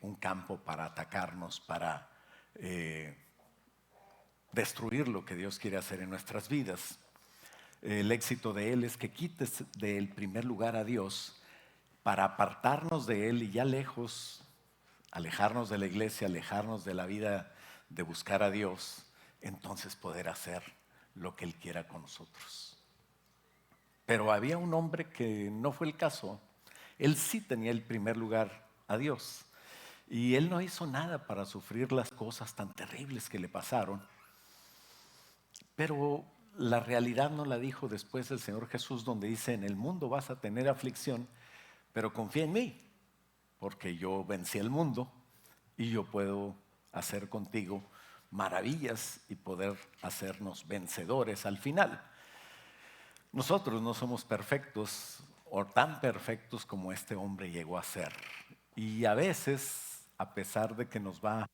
un campo para atacarnos, para destruir lo que Dios quiere hacer en nuestras vidas. El éxito de él es que quites del primer lugar a Dios para apartarnos de él y ya lejos, alejarnos de la iglesia, alejarnos de la vida de buscar a Dios, entonces poder hacer lo que él quiera con nosotros. Pero había un hombre que no fue el caso. Él sí tenía el primer lugar a Dios. Y él no hizo nada para sufrir las cosas tan terribles que le pasaron. Pero la realidad no la dijo después el Señor Jesús, donde dice: en el mundo vas a tener aflicción, pero confía en mí, porque yo vencí el mundo y yo puedo hacer contigo maravillas y poder hacernos vencedores al final. Nosotros no somos perfectos o tan perfectos como este hombre llegó a ser. Y a veces, a pesar de que nos va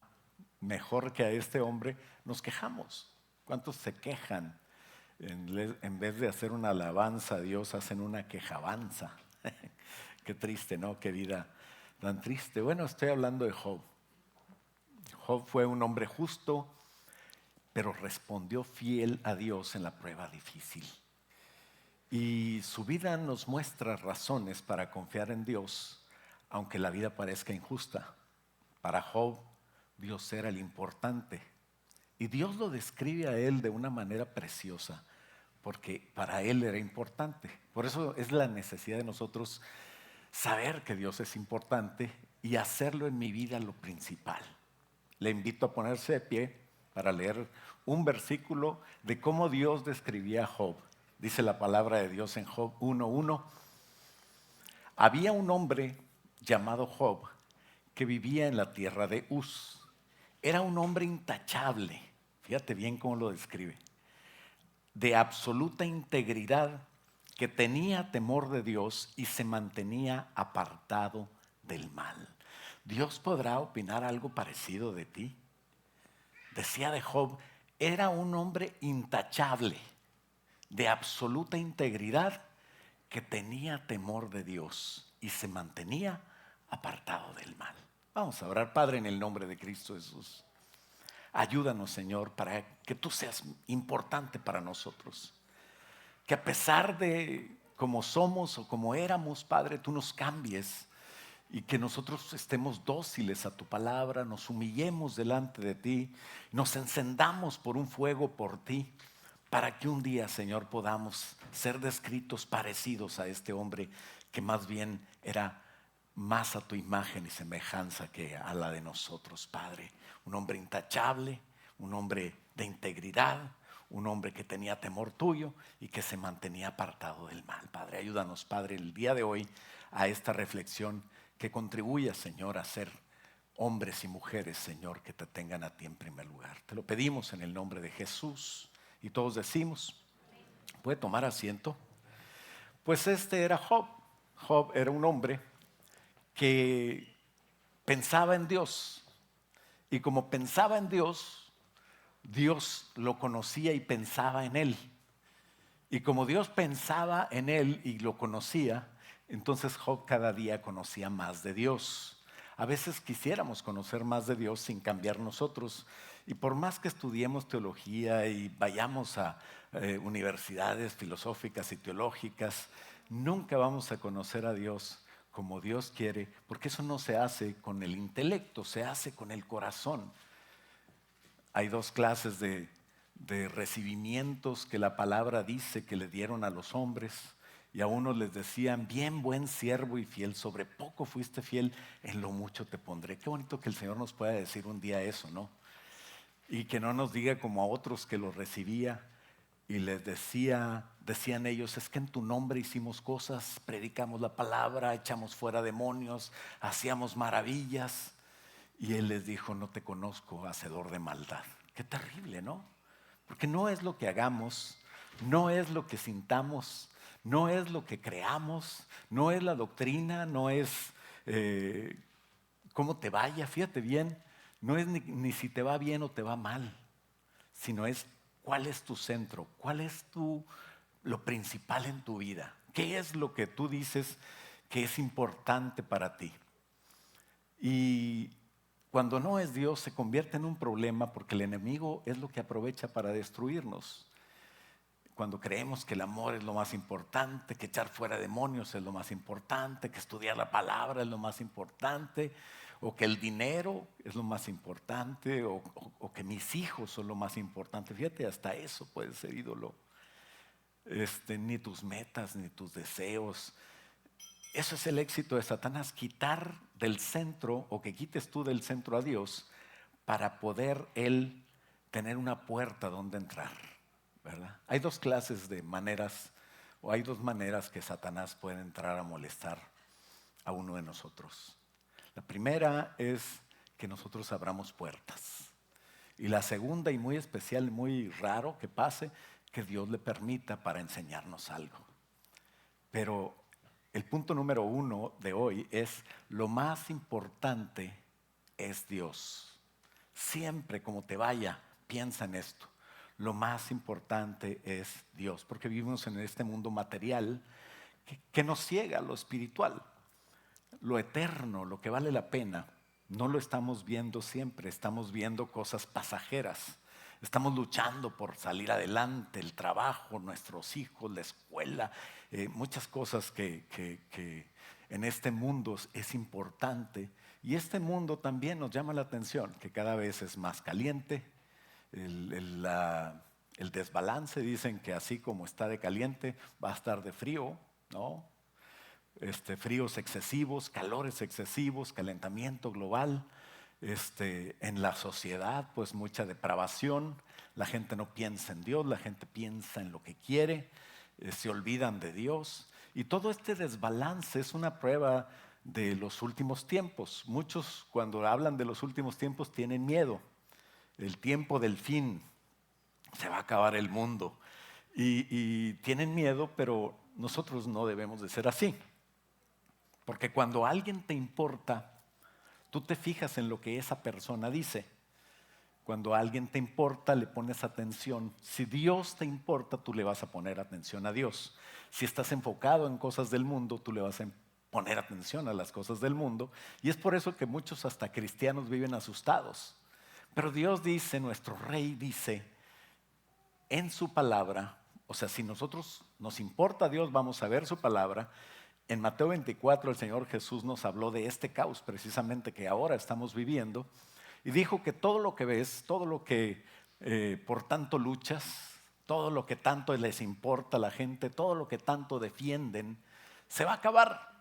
mejor que a este hombre, nos quejamos. ¿Cuántos se quejan? En vez de hacer una alabanza a Dios, hacen una quejabanza. Qué triste, ¿no? Qué vida tan triste. Bueno, estoy hablando de Job. Job fue un hombre justo, pero respondió fiel a Dios en la prueba difícil. Y su vida nos muestra razones para confiar en Dios, aunque la vida parezca injusta. Para Job, Dios era el importante. Y Dios lo describe a él de una manera preciosa, porque para él era importante. Por eso es la necesidad de nosotros saber que Dios es importante y hacerlo en mi vida lo principal. Le invito a ponerse de pie para leer un versículo de cómo Dios describía a Job. Dice la palabra de Dios en Job 1:1. Había un hombre llamado Job que vivía en la tierra de Uz. Era un hombre intachable, fíjate bien cómo lo describe, de absoluta integridad, que tenía temor de Dios y se mantenía apartado del mal. ¿Dios podrá opinar algo parecido de ti? Decía de Job: era un hombre intachable, de absoluta integridad, que tenía temor de Dios y se mantenía apartado del mal. Vamos a orar. Padre, en el nombre de Cristo Jesús, ayúdanos, Señor, para que tú seas importante para nosotros. Que a pesar de cómo somos o como éramos, Padre, tú nos cambies y que nosotros estemos dóciles a tu palabra, nos humillemos delante de ti, nos encendamos por un fuego por ti, para que un día, Señor, podamos ser descritos parecidos a este hombre que más bien era más a tu imagen y semejanza que a la de nosotros, Padre. Un hombre intachable, un hombre de integridad, un hombre que tenía temor tuyo y que se mantenía apartado del mal. Padre, ayúdanos, Padre, el día de hoy a esta reflexión que contribuya, Señor, a ser hombres y mujeres, Señor, que te tengan a ti en primer lugar. Te lo pedimos en el nombre de Jesús. Y todos decimos, ¿puede tomar asiento? Pues este era Job. Job era un hombre que pensaba en Dios. Y como pensaba en Dios, Dios lo conocía y pensaba en él. Y como Dios pensaba en él y lo conocía, entonces Job cada día conocía más de Dios. A veces quisiéramos conocer más de Dios sin cambiar nosotros. Y por más que estudiemos teología y vayamos a universidades filosóficas y teológicas, nunca vamos a conocer a Dios como Dios quiere, porque eso no se hace con el intelecto, se hace con el corazón. Hay dos clases de recibimientos que la palabra dice que le dieron a los hombres, y a unos les decían: bien, buen siervo y fiel, sobre poco fuiste fiel, en lo mucho te pondré. Qué bonito que el Señor nos pueda decir un día eso, ¿no? Y que no nos diga como a otros que los recibía y les decían ellos: es que en tu nombre hicimos cosas, predicamos la palabra, echamos fuera demonios, hacíamos maravillas. Y Él les dijo: no te conozco, hacedor de maldad. Qué terrible, ¿no? Porque no es lo que hagamos, no es lo que sintamos, no es lo que creamos, no es la doctrina, no es cómo te vaya, fíjate bien, no es ni si te va bien o te va mal, sino es cuál es tu centro, cuál es lo principal en tu vida, qué es lo que tú dices que es importante para ti. Y cuando no es Dios, se convierte en un problema porque el enemigo es lo que aprovecha para destruirnos. Cuando creemos que el amor es lo más importante, que echar fuera demonios es lo más importante, que estudiar la palabra es lo más importante, o que el dinero es lo más importante, o que mis hijos son lo más importante. Fíjate, hasta eso puede ser ídolo. Ni tus metas, ni tus deseos. Eso es el éxito de Satanás, quitar del centro, o que quites tú del centro a Dios, para poder él tener una puerta donde entrar, ¿verdad? Hay dos clases de maneras, o hay dos maneras que Satanás puede entrar a molestar a uno de nosotros. La primera es que nosotros abramos puertas. Y la segunda, y muy especial, muy raro que pase, que Dios le permita para enseñarnos algo. Pero el punto número 1 de hoy es: lo más importante es Dios. Siempre, como te vaya, piensa en esto. Lo más importante es Dios, porque vivimos en este mundo material que nos ciega lo espiritual. Lo eterno, lo que vale la pena, no lo estamos viendo siempre. Estamos viendo cosas pasajeras. Estamos luchando por salir adelante, el trabajo, nuestros hijos, la escuela, muchas cosas que en este mundo es importante. Y este mundo también nos llama la atención, que cada vez es más caliente. El desbalance, dicen que así como está de caliente, va a estar de frío, ¿no? Fríos excesivos, calores excesivos, calentamiento global. En la sociedad, pues mucha depravación. La gente no piensa en Dios, la gente piensa en lo que quiere, se olvidan de Dios. Y todo este desbalance es una prueba de los últimos tiempos. Muchos, cuando hablan de los últimos tiempos, tienen miedo. El tiempo del fin, se va a acabar el mundo. Y tienen miedo, pero nosotros no debemos de ser así. Porque cuando alguien te importa, tú te fijas en lo que esa persona dice. Cuando a alguien te importa, le pones atención. Si Dios te importa, tú le vas a poner atención a Dios. Si estás enfocado en cosas del mundo, tú le vas a poner atención a las cosas del mundo. Y es por eso que muchos, hasta cristianos, viven asustados. Pero Dios dice, nuestro Rey dice, en su palabra, o sea, si nosotros nos importa a Dios, vamos a ver su palabra. En Mateo 24 el Señor Jesús nos habló de este caos precisamente que ahora estamos viviendo, y dijo que todo lo que ves, todo lo que por tanto luchas, todo lo que tanto les importa a la gente, todo lo que tanto defienden, se va a acabar.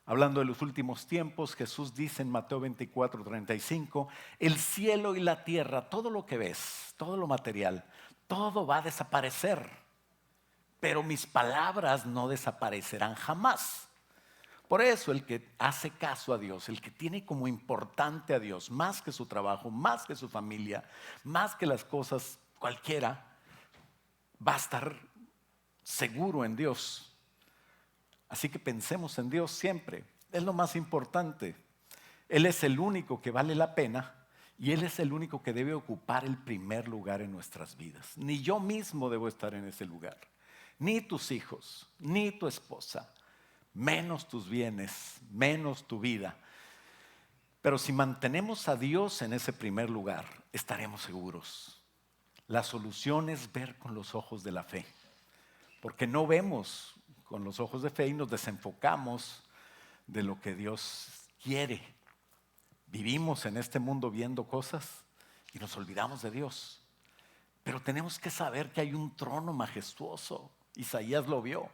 Hablando de los últimos tiempos, Jesús dice en Mateo 24:35, el cielo y la tierra, todo lo que ves, todo lo material, todo va a desaparecer. Pero mis palabras no desaparecerán jamás. Por eso el que hace caso a Dios, el que tiene como importante a Dios, más que su trabajo, más que su familia, más que las cosas cualquiera, va a estar seguro en Dios. Así que pensemos en Dios siempre. Es lo más importante. Él es el único que vale la pena y Él es el único que debe ocupar el primer lugar en nuestras vidas. Ni yo mismo debo estar en ese lugar. Ni tus hijos, ni tu esposa, menos tus bienes, menos tu vida. Pero si mantenemos a Dios en ese primer lugar, estaremos seguros. La solución es ver con los ojos de la fe, porque no vemos con los ojos de fe y nos desenfocamos de lo que Dios quiere. Vivimos en este mundo viendo cosas y nos olvidamos de Dios. Pero tenemos que saber que hay un trono majestuoso. Isaías lo vio.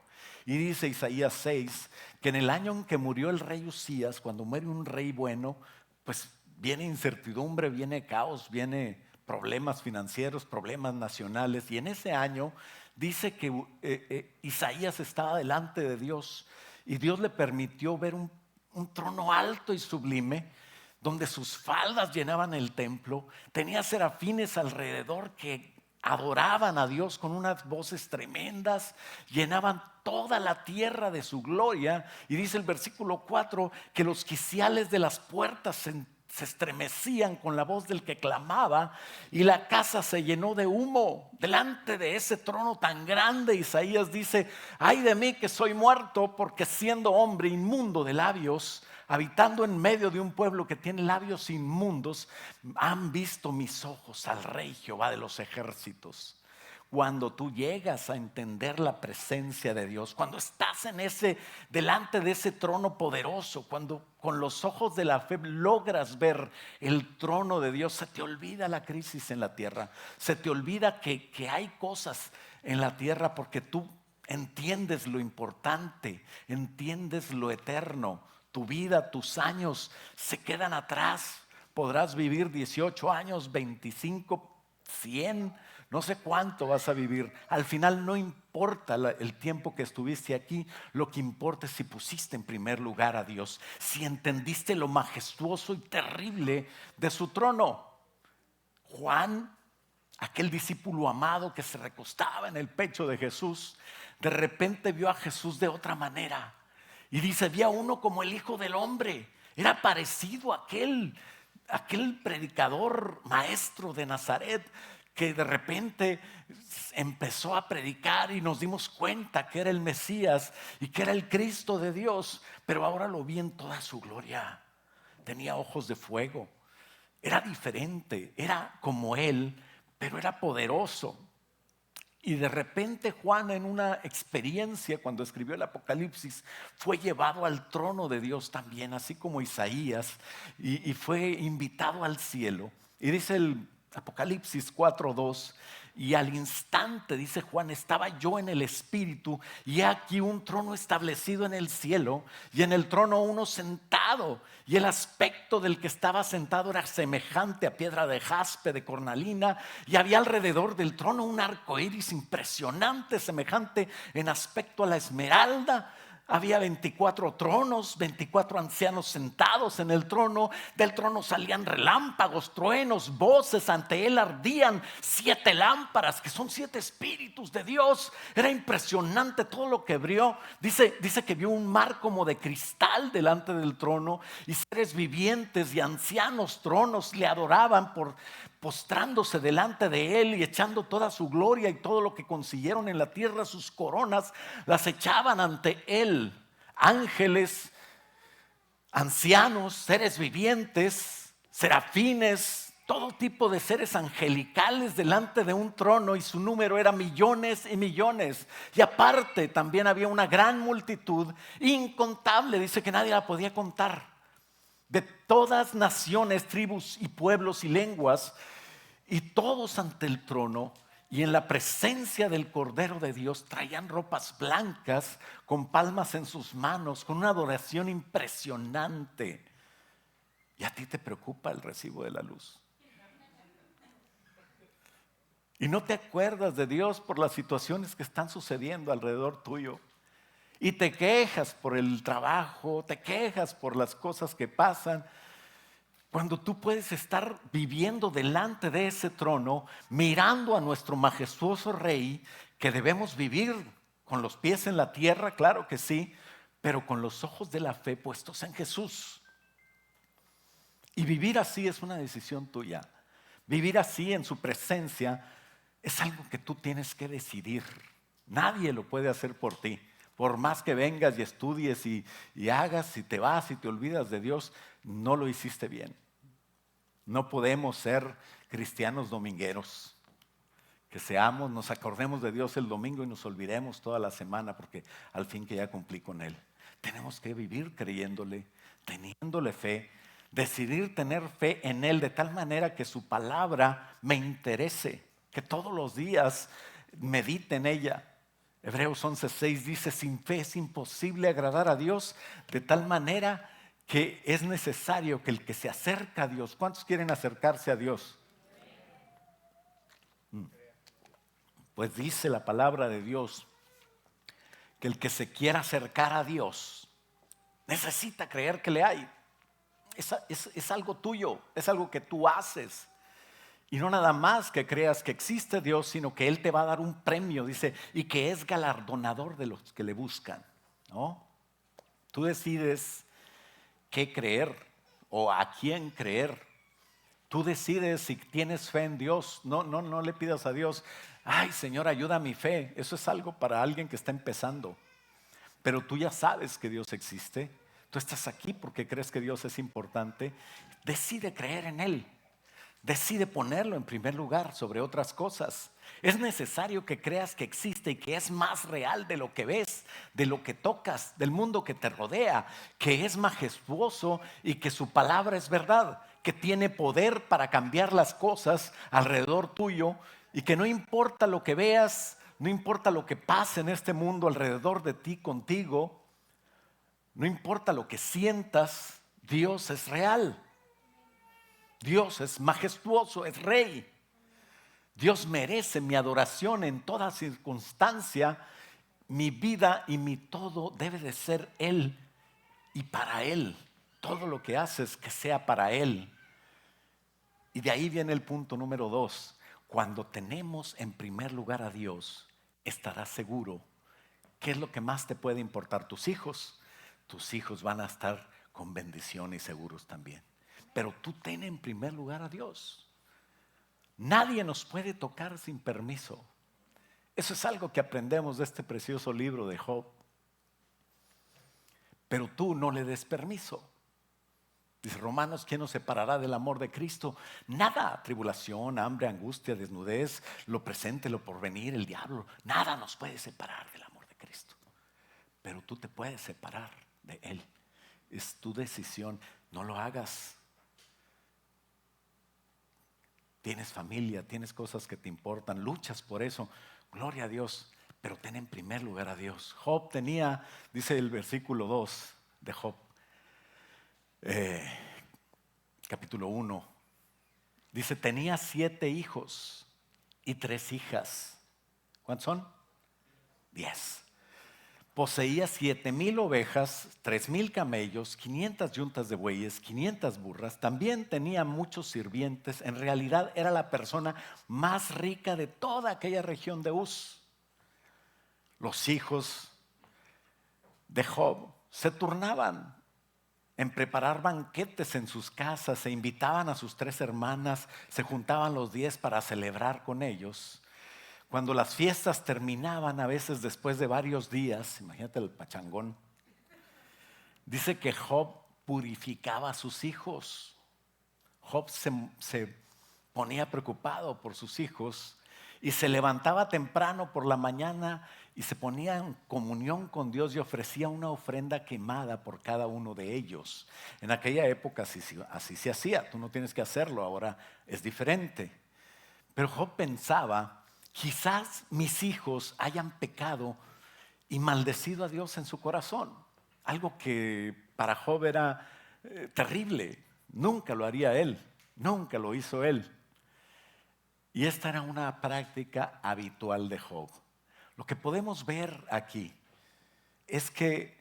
Y dice Isaías 6, que en el año en que murió el rey Usías, cuando muere un rey bueno, pues viene incertidumbre, viene caos, viene problemas financieros, problemas nacionales. Y en ese año dice que Isaías estaba delante de Dios y Dios le permitió ver un trono alto y sublime, donde sus faldas llenaban el templo. Tenía serafines alrededor que adoraban a Dios con unas voces tremendas, llenaban toda la tierra de su gloria. Y dice el versículo 4 que los quiciales de las puertas se estremecían con la voz del que clamaba y la casa se llenó de humo. Delante de ese trono tan grande, Isaías dice: ay de mí que soy muerto, porque siendo hombre inmundo de labios, habitando en medio de un pueblo que tiene labios inmundos, han visto mis ojos al Rey Jehová de los ejércitos. Cuando tú llegas a entender la presencia de Dios, cuando estás delante de ese trono poderoso, cuando con los ojos de la fe logras ver el trono de Dios, se te olvida la crisis en la tierra, se te olvida que hay cosas en la tierra, porque tú entiendes lo importante, entiendes lo eterno. Tu vida, tus años se quedan atrás. Podrás vivir 18 años, 25, 100, no sé cuánto vas a vivir. Al final no importa el tiempo que estuviste aquí. Lo que importa es si pusiste en primer lugar a Dios, si entendiste lo majestuoso y terrible de su trono. Juan, aquel discípulo amado que se recostaba en el pecho de Jesús, de repente vio a Jesús de otra manera. Y dice: vi a uno como el Hijo del Hombre. Era parecido a aquel predicador maestro de Nazaret, que de repente empezó a predicar y nos dimos cuenta que era el Mesías y que era el Cristo de Dios. Pero ahora lo vi en toda su gloria. Tenía ojos de fuego. Era diferente, era como Él, pero era poderoso. Y de repente Juan, en una experiencia cuando escribió el Apocalipsis, fue llevado al trono de Dios también, así como Isaías, y fue invitado al cielo. Y dice el Apocalipsis 4:2: y al instante, dice Juan, estaba yo en el Espíritu, y he aquí un trono establecido en el cielo, y en el trono uno sentado, y el aspecto del que estaba sentado era semejante a piedra de jaspe, de cornalina, y había alrededor del trono un arco iris impresionante, semejante en aspecto a la esmeralda. Había 24 tronos, 24 ancianos sentados en el trono. Del trono salían relámpagos, truenos, voces. Ante él ardían 7 lámparas, que son 7 espíritus de Dios. Era impresionante todo lo que vio. Dice que vio un mar como de cristal delante del trono, y seres vivientes y ancianos tronos le adoraban postrándose delante de él y echando toda su gloria y todo lo que consiguieron en la tierra, sus coronas, las echaban ante él. Ángeles, ancianos, seres vivientes, serafines, todo tipo de seres angelicales delante de un trono, y su número era millones y millones. Y aparte también había una gran multitud incontable, dice que nadie la podía contar, de todas naciones, tribus y pueblos y lenguas, y todos ante el trono y en la presencia del Cordero de Dios traían ropas blancas, con palmas en sus manos, con una adoración impresionante. ¿Y a ti te preocupa el recibo de la luz? ¿Y no te acuerdas de Dios por las situaciones que están sucediendo alrededor tuyo? Y te quejas por el trabajo, te quejas por las cosas que pasan, cuando tú puedes estar viviendo delante de ese trono, mirando a nuestro majestuoso Rey, que debemos vivir con los pies en la tierra, claro que sí, pero con los ojos de la fe puestos en Jesús. Y vivir así es una decisión tuya. Vivir así en su presencia es algo que tú tienes que decidir. Nadie lo puede hacer por ti. Por más que vengas y estudies y hagas, y te vas y te olvidas de Dios, no lo hiciste bien. No podemos ser cristianos domingueros, que nos acordemos de Dios el domingo y nos olvidemos toda la semana, porque al fin que ya cumplí con Él. Tenemos que vivir creyéndole, teniéndole fe, decidir tener fe en Él de tal manera que su palabra me interese, que todos los días medite en ella. Hebreos 11:6 dice: sin fe es imposible agradar a Dios, de tal manera que es necesario que el que se acerca a Dios. ¿Cuántos quieren acercarse a Dios? Pues dice la palabra de Dios que el que se quiera acercar a Dios necesita creer que le hay. Es algo tuyo, es algo que tú haces. Y no nada más que creas que existe Dios, sino que Él te va a dar un premio, dice, y que es galardonador de los que le buscan, ¿no? Tú decides qué creer. o a quién creer. Tú decides si tienes fe en Dios. No le pidas a Dios, ay Señor, ayuda a mi fe. Eso es algo para alguien que está empezando. Pero tú ya sabes que Dios existe. Tú estás aquí porque crees que Dios es importante. Decide creer en Él. Decide ponerlo en primer lugar sobre otras cosas. Es necesario que creas que existe y que es más real de lo que ves, de lo que tocas, del mundo que te rodea, que es majestuoso y que su palabra es verdad, que tiene poder para cambiar las cosas alrededor tuyo y que no importa lo que veas, no importa lo que pase en este mundo alrededor de ti, contigo, no importa lo que sientas, Dios es real. Dios es majestuoso, es rey. Dios merece mi adoración en toda circunstancia. Mi vida y mi todo debe de ser Él y para Él. Todo lo que haces que sea para Él. Y de ahí viene el punto número 2. Cuando tenemos en primer lugar a Dios, estarás seguro. ¿Qué es lo que más te puede importar? Tus hijos. Tus hijos van a estar con bendición y seguros también. Pero tú ten en primer lugar a Dios. Nadie nos puede tocar sin permiso. Eso es algo que aprendemos de este precioso libro de Job. Pero tú no le des permiso. Dice Romanos, ¿quién nos separará del amor de Cristo? Nada, tribulación, hambre, angustia, desnudez, lo presente, lo porvenir, el diablo. Nada nos puede separar del amor de Cristo. Pero tú te puedes separar de Él. Es tu decisión, no lo hagas. Tienes familia, tienes cosas que te importan, luchas por eso, gloria a Dios, pero ten en primer lugar a Dios. Job tenía, dice el versículo 2 de Job, capítulo 1, dice, tenía 7 hijos y 3 hijas. ¿Cuántos son? 10. Poseía 7,000 ovejas, 3,000 camellos, 500 yuntas de bueyes, 500 burras. También tenía muchos sirvientes. En realidad era la persona más rica de toda aquella región de Uz. Los hijos de Job se turnaban en preparar banquetes en sus casas, se invitaban a sus 3 hermanas, se juntaban los 10 para celebrar con ellos. Cuando las fiestas terminaban, a veces después de varios días, imagínate el pachangón, dice que Job purificaba a sus hijos. Job se ponía preocupado por sus hijos y se levantaba temprano por la mañana y se ponía en comunión con Dios y ofrecía una ofrenda quemada por cada uno de ellos. En aquella época así se hacía, tú no tienes que hacerlo, ahora es diferente. Pero Job pensaba, quizás mis hijos hayan pecado y maldecido a Dios en su corazón. Algo que para Job era terrible. Nunca lo haría él, nunca lo hizo él. Y esta era una práctica habitual de Job. Lo que podemos ver aquí es que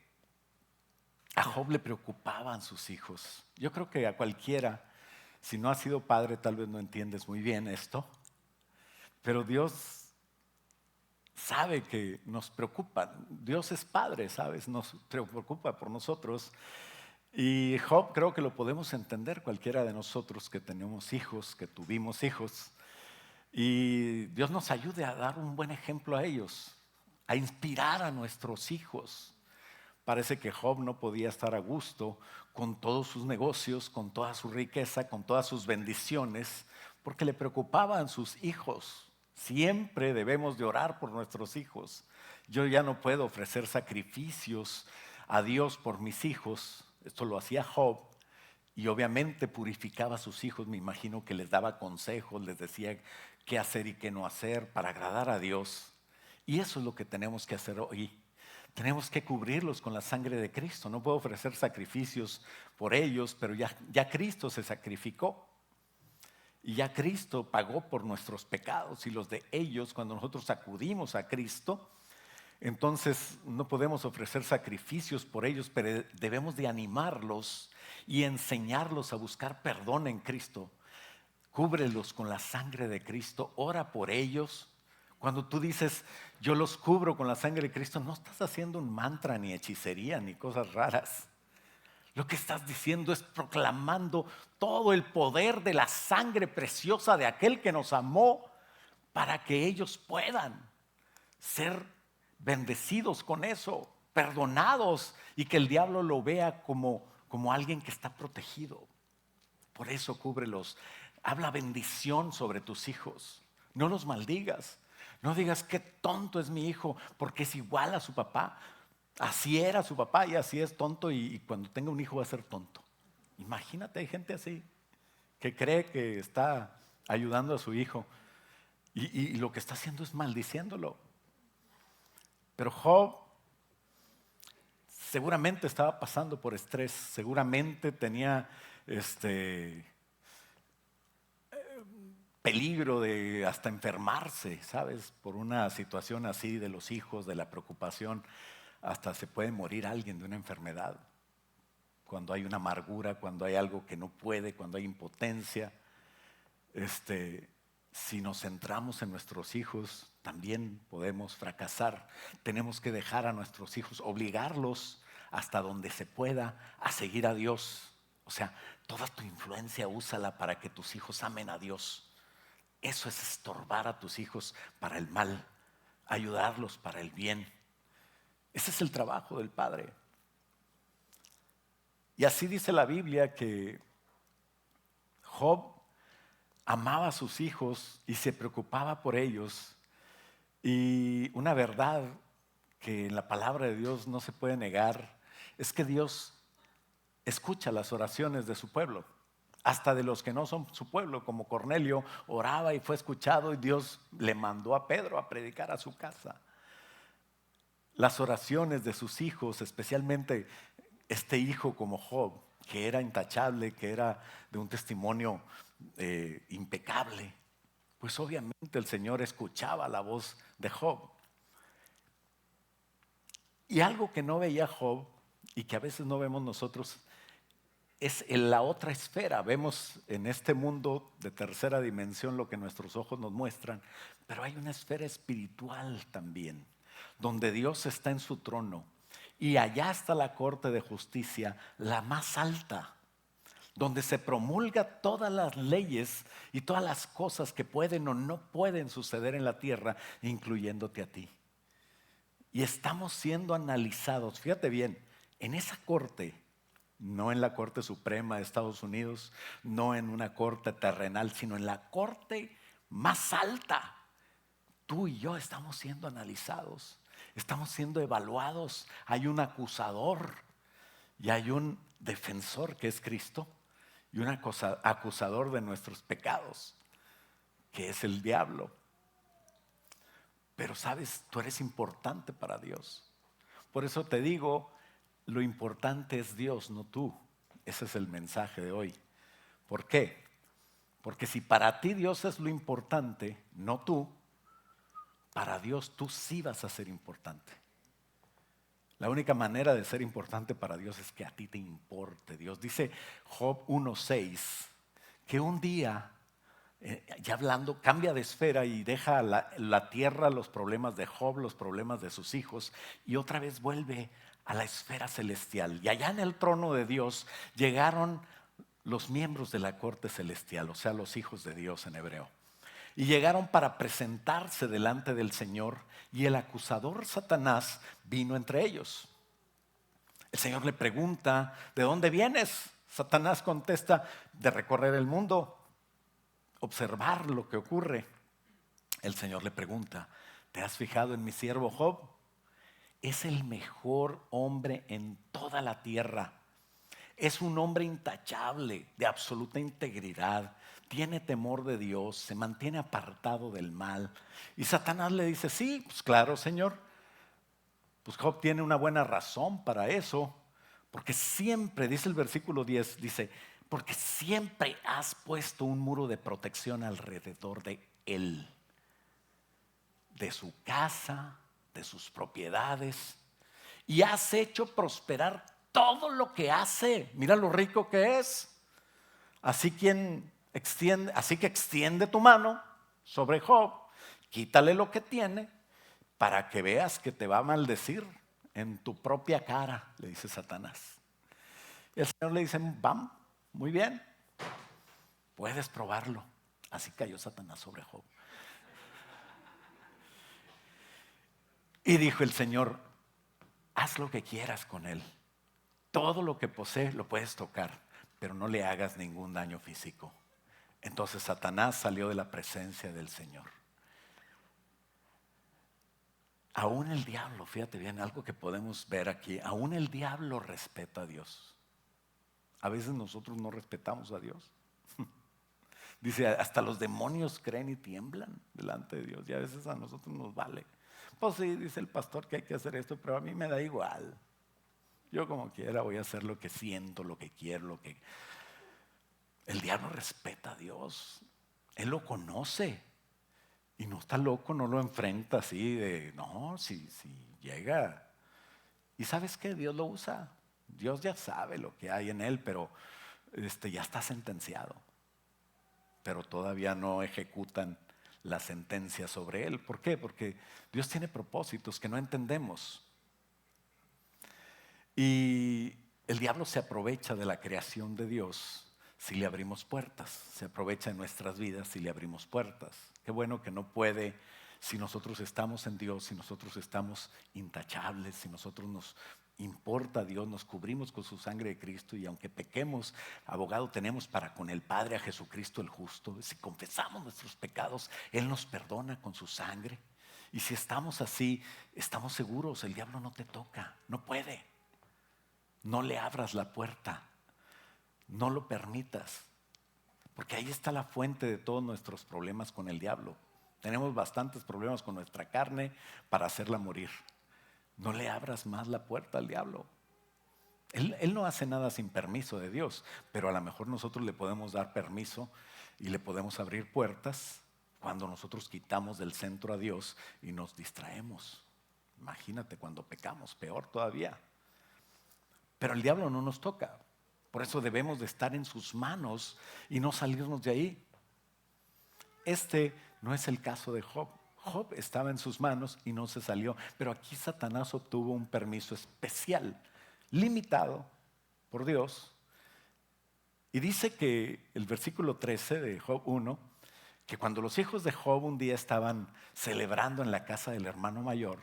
a Job le preocupaban sus hijos. Yo creo que a cualquiera, si no has sido padre, tal vez no entiendes muy bien esto. Pero Dios sabe que nos preocupa. Dios es Padre, ¿sabes? Nos preocupa por nosotros. Y Job creo que lo podemos entender cualquiera de nosotros que tenemos hijos, que tuvimos hijos. Y Dios nos ayude a dar un buen ejemplo a ellos, a inspirar a nuestros hijos. Parece que Job no podía estar a gusto con todos sus negocios, con toda su riqueza, con todas sus bendiciones, porque le preocupaban sus hijos. Siempre debemos de orar por nuestros hijos. Yo ya no puedo ofrecer sacrificios a Dios por mis hijos. Esto lo hacía Job y obviamente purificaba a sus hijos. Me imagino que les daba consejos, les decía qué hacer y qué no hacer para agradar a Dios. Y eso es lo que tenemos que hacer hoy. Tenemos que cubrirlos con la sangre de Cristo. No puedo ofrecer sacrificios por ellos, pero ya Cristo se sacrificó. Y ya Cristo pagó por nuestros pecados y los de ellos. Cuando nosotros acudimos a Cristo, entonces no podemos ofrecer sacrificios por ellos, pero debemos de animarlos y enseñarlos a buscar perdón en Cristo. Cúbrelos con la sangre de Cristo, ora por ellos. Cuando tú dices, yo los cubro con la sangre de Cristo, no estás haciendo un mantra, ni hechicería, ni cosas raras. Lo que estás diciendo es proclamando todo el poder de la sangre preciosa de aquel que nos amó para que ellos puedan ser bendecidos con eso, perdonados y que el diablo lo vea como alguien que está protegido. Por eso cúbrelos. Habla bendición sobre tus hijos. No los maldigas. No digas qué tonto es mi hijo porque es igual a su papá. Así era su papá y así es tonto y cuando tenga un hijo va a ser tonto. Imagínate, hay gente así que cree que está ayudando a su hijo y lo que está haciendo es maldiciéndolo. Pero Job seguramente estaba pasando por estrés, seguramente tenía peligro de hasta enfermarse, ¿sabes? Por una situación así de los hijos, de la preocupación, hasta se puede morir alguien de una enfermedad. Cuando hay una amargura, cuando hay algo que no puede, cuando hay impotencia. Si nos centramos en nuestros hijos, también podemos fracasar. Tenemos que dejar a nuestros hijos, obligarlos hasta donde se pueda a seguir a Dios. O sea, toda tu influencia úsala para que tus hijos amen a Dios. Eso es estorbar a tus hijos para el mal, ayudarlos para el bien. Ese es el trabajo del Padre. Y así dice la Biblia que Job amaba a sus hijos y se preocupaba por ellos. Y una verdad que en la palabra de Dios no se puede negar es que Dios escucha las oraciones de su pueblo, hasta de los que no son su pueblo, como Cornelio oraba y fue escuchado y Dios le mandó a Pedro a predicar a su casa. Las oraciones de sus hijos, especialmente este hijo como Job, que era intachable, que era de un testimonio impecable, pues obviamente el Señor escuchaba la voz de Job. Y algo que no veía Job y que a veces no vemos nosotros es en la otra esfera. Vemos en este mundo de tercera dimensión lo que nuestros ojos nos muestran, pero hay una esfera espiritual también, donde Dios está en su trono y allá está la corte de justicia, la más alta, donde se promulga todas las leyes y todas las cosas que pueden o no pueden suceder en la tierra, incluyéndote a ti. Y estamos siendo analizados, fíjate bien, en esa corte, no en la Corte Suprema de Estados Unidos, no en una corte terrenal, sino en la corte más alta. Tú y yo estamos siendo analizados, estamos siendo evaluados. Hay un acusador y hay un defensor que es Cristo y un acusador de nuestros pecados, que es el diablo. Pero sabes, tú eres importante para Dios. Por eso te digo, lo importante es Dios, no tú. Ese es el mensaje de hoy. ¿Por qué? Porque si para ti Dios es lo importante, no tú, para Dios tú sí vas a ser importante. La única manera de ser importante para Dios es que a ti te importe Dios. Dice Job 1:6 que un día, ya hablando, cambia de esfera y deja la tierra, los problemas de Job, los problemas de sus hijos, y otra vez vuelve a la esfera celestial. Y allá en el trono de Dios llegaron los miembros de la corte celestial, o sea, los hijos de Dios en hebreo. Y llegaron para presentarse delante del Señor y el acusador Satanás vino entre ellos. El Señor le pregunta, ¿de dónde vienes? Satanás contesta, de recorrer el mundo, observar lo que ocurre. El Señor le pregunta, ¿te has fijado en mi siervo Job? Es el mejor hombre en toda la tierra. Es un hombre intachable, de absoluta integridad, tiene temor de Dios, se mantiene apartado del mal. Y Satanás le dice, sí, pues claro, Señor. Pues Job tiene una buena razón para eso, porque siempre, dice el versículo 10, dice, porque siempre has puesto un muro de protección alrededor de él, de su casa, de sus propiedades, y has hecho prosperar todo lo que hace. Mira lo rico que es. Así que extiende tu mano sobre Job, quítale lo que tiene para que veas que te va a maldecir en tu propia cara, le dice Satanás. Y el Señor le dice, vamos, muy bien, puedes probarlo. Así cayó Satanás sobre Job. Y dijo el Señor, haz lo que quieras con él. Todo lo que posee lo puedes tocar, pero no le hagas ningún daño físico. Entonces Satanás salió de la presencia del Señor. Aún el diablo, fíjate bien, algo que podemos ver aquí, aún el diablo respeta a Dios. A veces nosotros no respetamos a Dios. Dice, hasta los demonios creen y tiemblan delante de Dios, y a veces a nosotros nos vale. Pues sí, dice el pastor que hay que hacer esto, pero a mí me da igual. Yo como quiera voy a hacer lo que siento, lo que quiero, lo que... El diablo respeta a Dios. Él lo conoce. Y no está loco, no lo enfrenta así de, no, si llega. Y ¿sabes qué? Dios lo usa. Dios ya sabe lo que hay en él, pero ya está sentenciado. Pero todavía no ejecutan la sentencia sobre él. ¿Por qué? Porque Dios tiene propósitos que no entendemos. Y el diablo se aprovecha de la creación de Dios si le abrimos puertas. Se aprovecha de nuestras vidas si le abrimos puertas. Qué bueno que no puede si nosotros estamos en Dios, si nosotros estamos intachables, si nosotros nos importa a Dios, nos cubrimos con su sangre de Cristo y aunque pequemos, abogado tenemos para con el Padre a Jesucristo el justo. Si confesamos nuestros pecados, Él nos perdona con su sangre. Y si estamos así, estamos seguros, el diablo no te toca, no puede. No le abras la puerta, no lo permitas, porque ahí está la fuente de todos nuestros problemas con el diablo. Tenemos bastantes problemas con nuestra carne para hacerla morir. No le abras más la puerta al diablo. Él no hace nada sin permiso de Dios, pero a lo mejor nosotros le podemos dar permiso y le podemos abrir puertas cuando nosotros quitamos del centro a Dios y nos distraemos. Imagínate cuando pecamos, peor todavía. Pero el diablo no nos toca. Por eso debemos de estar en sus manos y no salirnos de ahí. Este no es el caso de Job. Job estaba en sus manos y no se salió. Pero aquí Satanás obtuvo un permiso especial, limitado por Dios. Y dice que el versículo 13 de Job 1, que cuando los hijos de Job un día estaban celebrando en la casa del hermano mayor,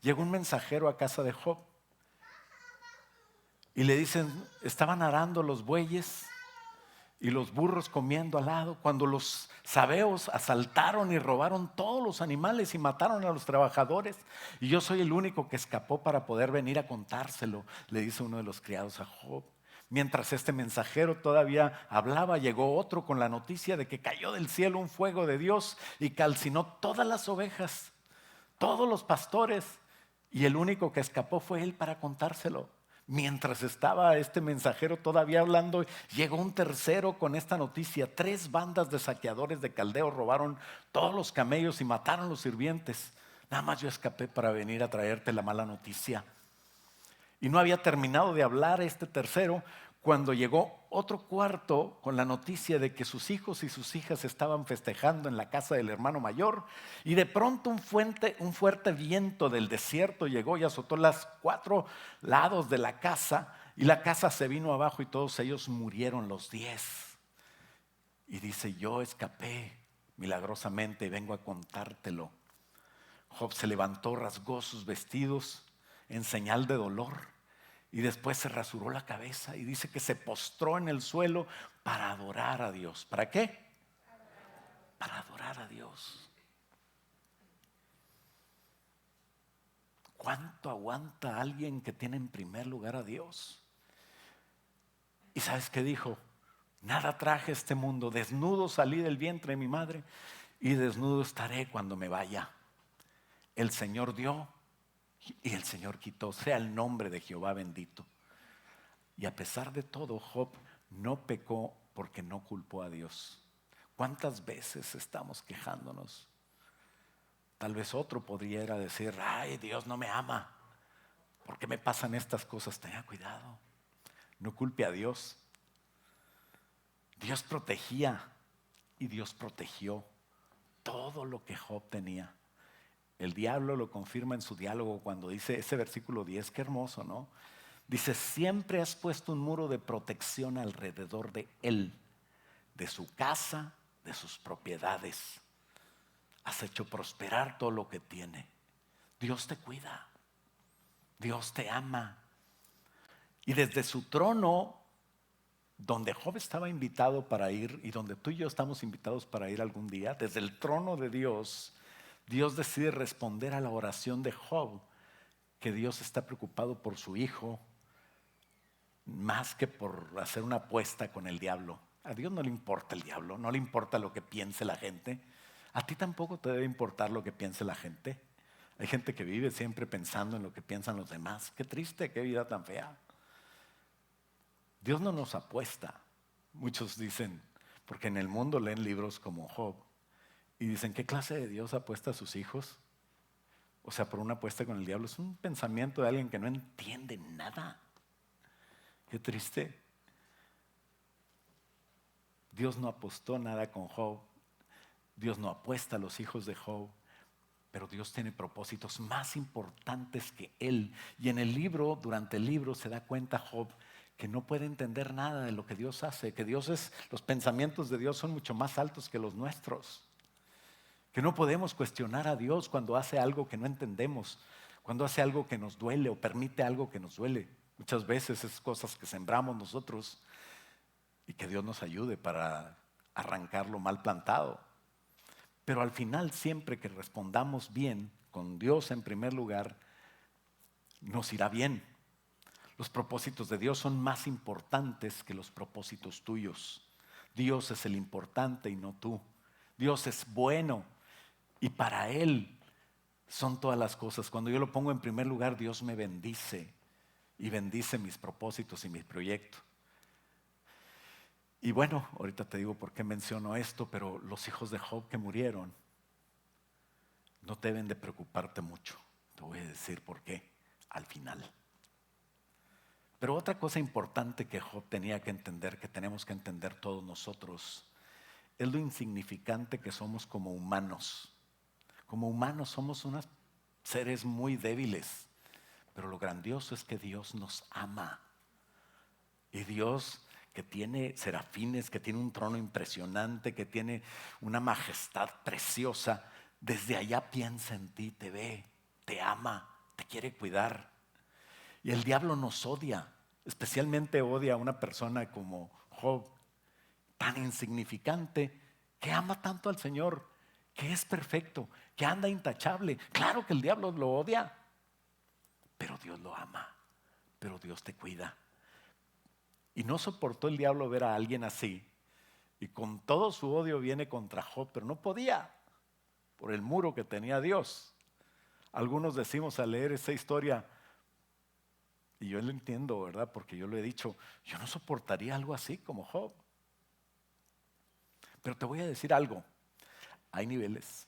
llegó un mensajero a casa de Job. Y le dicen, estaban arando los bueyes y los burros comiendo al lado, cuando los sabeos asaltaron y robaron todos los animales y mataron a los trabajadores. Y yo soy el único que escapó para poder venir a contárselo, le dice uno de los criados a Job. Mientras este mensajero todavía hablaba, llegó otro con la noticia de que cayó del cielo un fuego de Dios y calcinó todas las ovejas, todos los pastores. Y el único que escapó fue él para contárselo. Mientras estaba este mensajero todavía hablando, llegó un tercero con esta noticia. 3 bandas de saqueadores de caldeos robaron todos los camellos y mataron los sirvientes. Nada más yo escapé para venir a traerte la mala noticia. Y no había terminado de hablar este tercero cuando llegó otro cuarto con la noticia de que sus hijos y sus hijas estaban festejando en la casa del hermano mayor. Y de pronto un fuerte viento del desierto llegó y azotó los 4 lados de la casa. Y la casa se vino abajo y todos ellos murieron, los 10. Y dice, yo escapé milagrosamente y vengo a contártelo. Job se levantó, rasgó sus vestidos en señal de dolor. Y después se rasuró la cabeza y dice que se postró en el suelo para adorar a Dios. ¿Para qué? Para adorar a Dios. ¿Cuánto aguanta alguien que tiene en primer lugar a Dios? ¿Y sabes qué dijo? Nada traje a este mundo, desnudo salí del vientre de mi madre y desnudo estaré cuando me vaya. El Señor dio y el Señor quitó. Sea el nombre de Jehová bendito. Y a pesar de todo, Job no pecó porque no culpó a Dios. ¿Cuántas veces estamos quejándonos? Tal vez otro podría decir, ay, Dios no me ama. ¿Por qué me pasan estas cosas? Tenga cuidado. No culpe a Dios. Dios protegía y Dios protegió todo lo que Job tenía. El diablo lo confirma en su diálogo cuando dice ese versículo 10, qué hermoso, ¿no? Dice, siempre has puesto un muro de protección alrededor de él, de su casa, de sus propiedades. Has hecho prosperar todo lo que tiene. Dios te cuida. Dios te ama. Y desde su trono, donde Job estaba invitado para ir y donde tú y yo estamos invitados para ir algún día, desde el trono de Dios, Dios decide responder a la oración de Job, que Dios está preocupado por su hijo más que por hacer una apuesta con el diablo. A Dios no le importa el diablo, no le importa lo que piense la gente. A ti tampoco te debe importar lo que piense la gente. Hay gente que vive siempre pensando en lo que piensan los demás. Qué triste, qué vida tan fea. Dios no nos apuesta. Muchos dicen, porque en el mundo leen libros como Job y dicen, ¿qué clase de Dios apuesta a sus hijos? O sea, por una apuesta con el diablo. Es un pensamiento de alguien que no entiende nada. Qué triste. Dios no apostó nada con Job. Dios no apuesta a los hijos de Job. Pero Dios tiene propósitos más importantes que él. Y en el libro, durante el libro, se da cuenta Job que no puede entender nada de lo que Dios hace. Que los pensamientos de Dios son mucho más altos que los nuestros. Que no podemos cuestionar a Dios cuando hace algo que no entendemos. Cuando hace algo que nos duele o permite algo que nos duele. Muchas veces es cosas que sembramos nosotros y que Dios nos ayude para arrancar lo mal plantado. Pero al final, siempre que respondamos bien, con Dios en primer lugar, nos irá bien. Los propósitos de Dios son más importantes que los propósitos tuyos. Dios es el importante y no tú. Dios es bueno y para Él son todas las cosas. Cuando yo lo pongo en primer lugar, Dios me bendice y bendice mis propósitos y mis proyectos. Y bueno, ahorita te digo por qué menciono esto, pero los hijos de Job que murieron no deben de preocuparte mucho. Te voy a decir por qué al final. Pero otra cosa importante que Job tenía que entender, que tenemos que entender todos nosotros, es lo insignificante que somos como humanos. Como humanos somos unos seres muy débiles, pero lo grandioso es que Dios nos ama. Y Dios, que tiene serafines, que tiene un trono impresionante, que tiene una majestad preciosa, desde allá piensa en ti, te ve, te ama, te quiere cuidar. Y el diablo nos odia, especialmente odia a una persona como Job, tan insignificante, que ama tanto al Señor, que es perfecto, que anda intachable. Claro que el diablo lo odia, pero Dios lo ama, pero Dios te cuida. Y no soportó el diablo ver a alguien así. Y con todo su odio viene contra Job, pero no podía, por el muro que tenía Dios. Algunos decimos al leer esa historia, y yo lo entiendo, ¿verdad? Porque yo lo he dicho, yo no soportaría algo así como Job. Pero te voy a decir algo, hay niveles.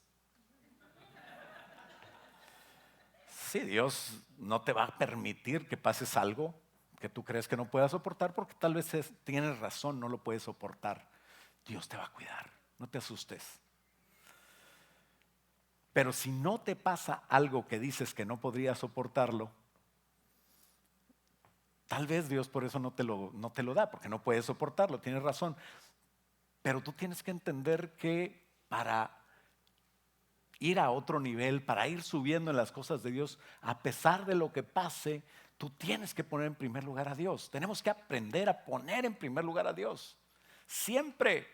Sí, Dios no te va a permitir que pases algo que tú crees que no puedas soportar, porque tal vez tienes razón, no lo puedes soportar. Dios te va a cuidar, no te asustes. Pero si no te pasa algo que dices que no podrías soportarlo, tal vez Dios por eso no te lo da, porque no puedes soportarlo, tienes razón. Pero tú tienes que entender que para ir a otro nivel, para ir subiendo en las cosas de Dios, a pesar de lo que pase, tú tienes que poner en primer lugar a Dios. Tenemos que aprender a poner en primer lugar a Dios. Siempre.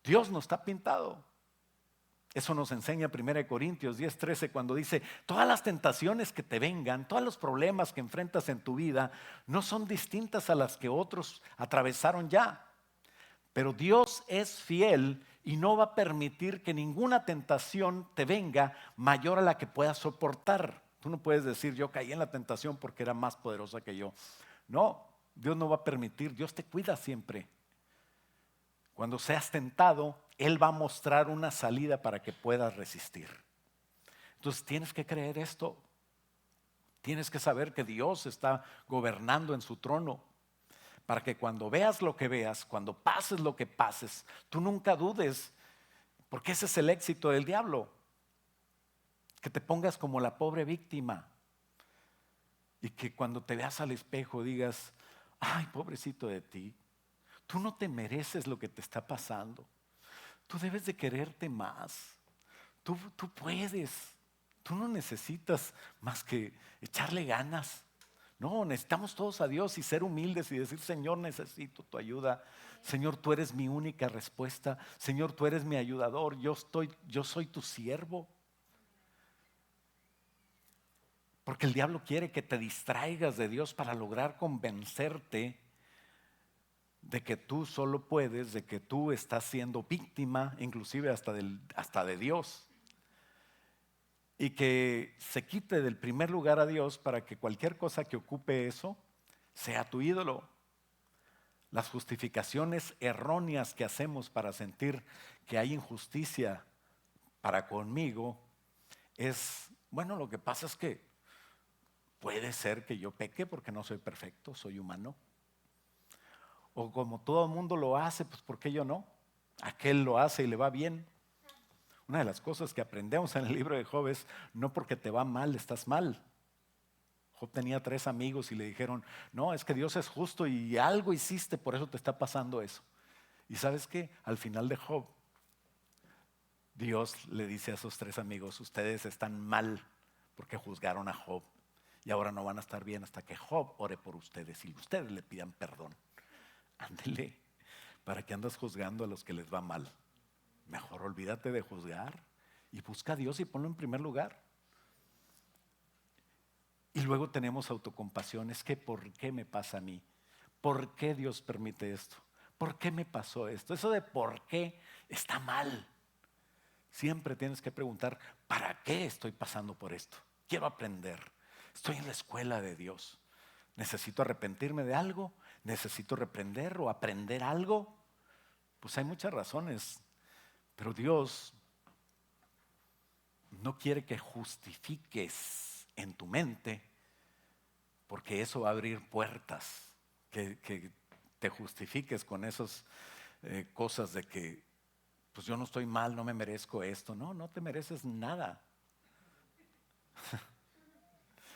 Dios no está pintado. Eso nos enseña 1 Corintios 10:13 cuando dice, todas las tentaciones que te vengan, todos los problemas que enfrentas en tu vida, no son distintas a las que otros atravesaron ya. Pero Dios es fiel y no va a permitir que ninguna tentación te venga mayor a la que puedas soportar. Tú no puedes decir, yo caí en la tentación porque era más poderosa que yo. No, Dios no va a permitir, Dios te cuida siempre. Cuando seas tentado, Él va a mostrar una salida para que puedas resistir. Entonces tienes que creer esto. Tienes que saber que Dios está gobernando en su trono. Para que cuando veas lo que veas, cuando pases lo que pases, tú nunca dudes, porque ese es el éxito del diablo. Que te pongas como la pobre víctima. Y que cuando te veas al espejo digas, ay, pobrecito de ti, tú no te mereces lo que te está pasando. Tú debes de quererte más. Tú puedes. Tú no necesitas más que echarle ganas. No, necesitamos todos a Dios y ser humildes y decir, Señor, necesito tu ayuda. Señor, tú eres mi única respuesta. Señor, tú eres mi ayudador. Yo soy tu siervo. Porque el diablo quiere que te distraigas de Dios para lograr convencerte de que tú solo puedes, de que tú estás siendo víctima, inclusive hasta de Dios. Y que se quite del primer lugar a Dios para que cualquier cosa que ocupe eso sea tu ídolo. Las justificaciones erróneas que hacemos para sentir que hay injusticia para conmigo es, bueno, lo que pasa es que puede ser que yo peque porque no soy perfecto, soy humano. O como todo el mundo lo hace, pues ¿por qué yo no? Aquel lo hace y le va bien. Una de las cosas que aprendemos en el libro de Job es, no porque te va mal, estás mal. Job tenía 3 amigos y le dijeron, no, es que Dios es justo y algo hiciste, por eso te está pasando eso. Y ¿sabes qué? Al final de Job, Dios le dice a esos 3 amigos, ustedes están mal porque juzgaron a Job y ahora no van a estar bien hasta que Job ore por ustedes y ustedes le pidan perdón. Ándele, ¿para qué andas juzgando a los que les va mal? Mejor olvídate de juzgar y busca a Dios y ponlo en primer lugar. Y luego tenemos autocompasión, es que ¿por qué me pasa a mí? ¿Por qué Dios permite esto? ¿Por qué me pasó esto? Eso de por qué está mal. Siempre tienes que preguntar, ¿para qué estoy pasando por esto? Quiero aprender. Estoy en la escuela de Dios. ¿Necesito arrepentirme de algo? ¿Necesito reprender o aprender algo? Pues hay muchas razones, pero Dios no quiere que justifiques en tu mente, porque eso va a abrir puertas, que te justifiques con esas cosas de que, pues yo no estoy mal, no me merezco esto. No, no te mereces nada.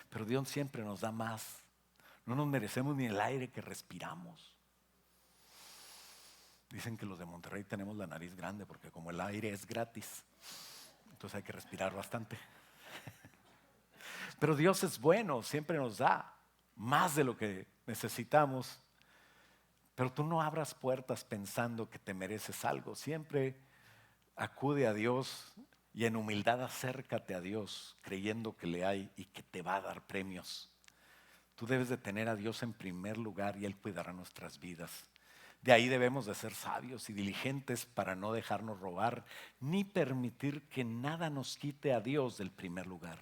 Pero Dios siempre nos da más. No nos merecemos ni el aire que respiramos. Dicen que los de Monterrey tenemos la nariz grande porque como el aire es gratis, entonces hay que respirar bastante. Pero Dios es bueno, siempre nos da más de lo que necesitamos. Pero tú no abras puertas pensando que te mereces algo. Siempre acude a Dios y en humildad acércate a Dios creyendo que le hay y que te va a dar premios. Tú debes de tener a Dios en primer lugar y Él cuidará nuestras vidas. De ahí debemos de ser sabios y diligentes para no dejarnos robar ni permitir que nada nos quite a Dios del primer lugar.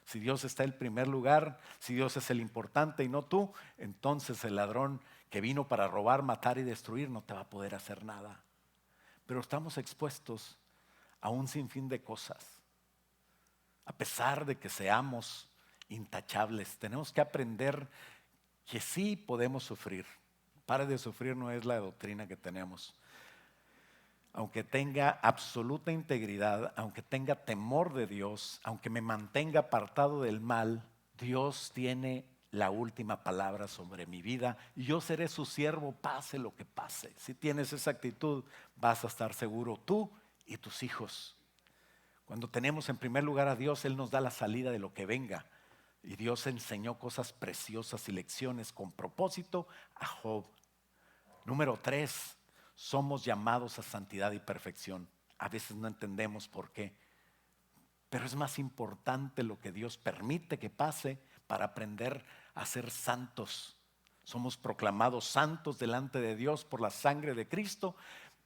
Si Dios está en el primer lugar, si Dios es el importante y no tú, entonces el ladrón que vino para robar, matar y destruir no te va a poder hacer nada. Pero estamos expuestos a un sinfín de cosas. A pesar de que seamos intachables, tenemos que aprender que sí podemos sufrir. Pare de sufrir no es la doctrina que tenemos. Aunque tenga absoluta integridad, aunque tenga temor de Dios, aunque me mantenga apartado del mal, Dios tiene la última palabra sobre mi vida y yo seré su siervo pase lo que pase. Si tienes esa actitud, vas a estar seguro tú y tus hijos. Cuando tenemos en primer lugar a Dios, Él nos da la salida de lo que venga. Y Dios enseñó cosas preciosas y lecciones con propósito a Job. Número 3, somos llamados a santidad y perfección. A veces no entendemos por qué, pero es más importante lo que Dios permite que pase para aprender a ser santos. Somos proclamados santos delante de Dios por la sangre de Cristo,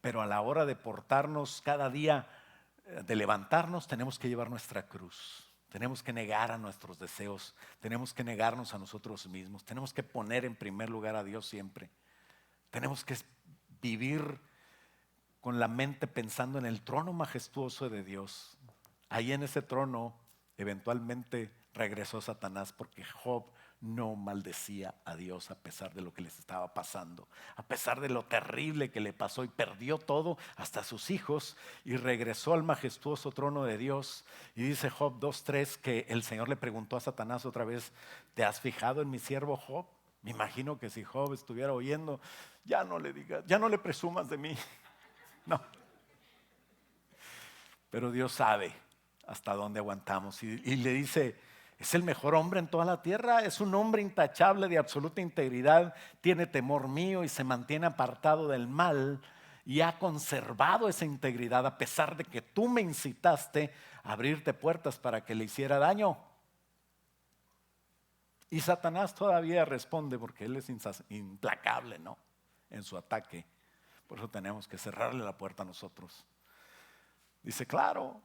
pero a la hora de portarnos cada día, de levantarnos, tenemos que llevar nuestra cruz. Tenemos que negar a nuestros deseos, tenemos que negarnos a nosotros mismos, tenemos que poner en primer lugar a Dios siempre. Tenemos que vivir con la mente pensando en el trono majestuoso de Dios. Ahí en ese trono eventualmente regresó Satanás porque Job no maldecía a Dios a pesar de lo que les estaba pasando, a pesar de lo terrible que le pasó y perdió todo, hasta sus hijos, y regresó al majestuoso trono de Dios. Y dice Job 2:3 que el Señor le preguntó a Satanás otra vez: ¿te has fijado en mi siervo Job? Me imagino que si Job estuviera oyendo, ya no le digas, ya no le presumas de mí. No, pero Dios sabe hasta dónde aguantamos. Y le dice: es el mejor hombre en toda la tierra, es un hombre intachable, de absoluta integridad, tiene temor mío y se mantiene apartado del mal y ha conservado esa integridad a pesar de que tú me incitaste a abrirte puertas para que le hiciera daño. Y Satanás todavía responde, porque él es implacable, ¿no?, en su ataque. Por eso tenemos que cerrarle la puerta a nosotros. Dice: claro,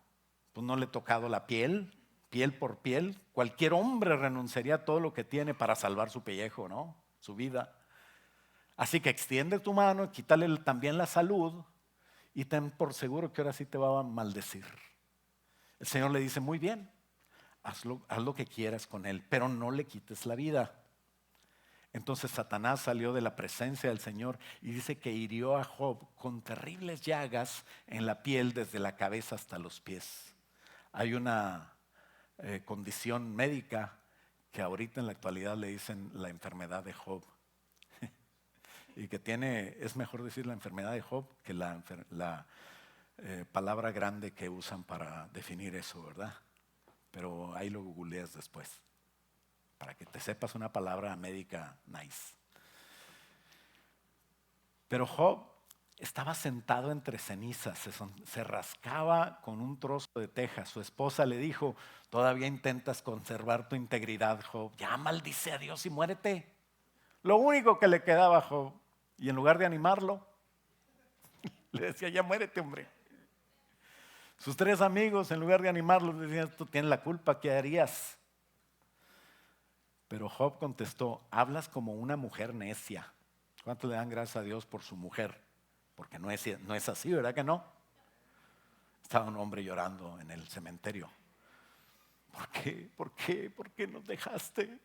pues no le he tocado la piel, piel por piel. Cualquier hombre renunciaría a todo lo que tiene para salvar su pellejo, ¿no?, su vida. Así que extiende tu mano, quítale también la salud y ten por seguro que ahora sí te va a maldecir. El Señor le dice: muy bien, haz lo que quieras con él, pero no le quites la vida. Entonces Satanás salió de la presencia del Señor y dice que hirió a Job con terribles llagas en la piel desde la cabeza hasta los pies. Hay una condición médica que ahorita en la actualidad le dicen la enfermedad de Job. Y que es mejor decir la enfermedad de Job que la palabra grande que usan para definir eso, ¿verdad? Pero ahí lo googleas después, para que te sepas una palabra médica nice. Pero Job estaba sentado entre cenizas, se rascaba con un trozo de teja. Su esposa le dijo: todavía intentas conservar tu integridad, Job, ya maldice a Dios y muérete. Lo único que le quedaba a Job, y en lugar de animarlo, le decía: ya muérete, hombre. Sus 3 amigos, en lugar de animarlo, le decían: tú tienes la culpa, ¿qué harías? Pero Job contestó: hablas como una mujer necia. ¿Cuánto le dan gracias a Dios por su mujer? Porque no es así, ¿verdad que no? Estaba un hombre llorando en el cementerio. ¿Por qué? ¿Por qué? ¿Por qué nos dejaste?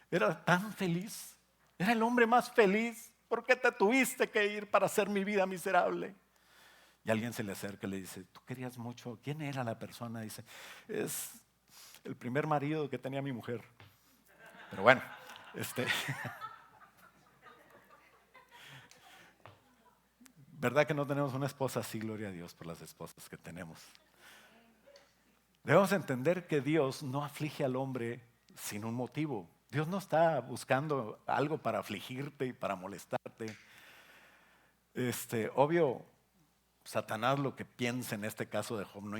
Era tan feliz. Era el hombre más feliz. ¿Por qué te tuviste que ir para hacer mi vida miserable? Y alguien se le acerca y le dice: tú querías mucho. ¿Quién era la persona? Dice: es el primer marido que tenía mi mujer. Pero bueno, ¿verdad que no tenemos una esposa así? Gloria a Dios por las esposas que tenemos. Debemos entender que Dios no aflige al hombre sin un motivo. Dios no está buscando algo para afligirte y para molestarte. Obvio, Satanás, lo que piensa en este caso de Job, no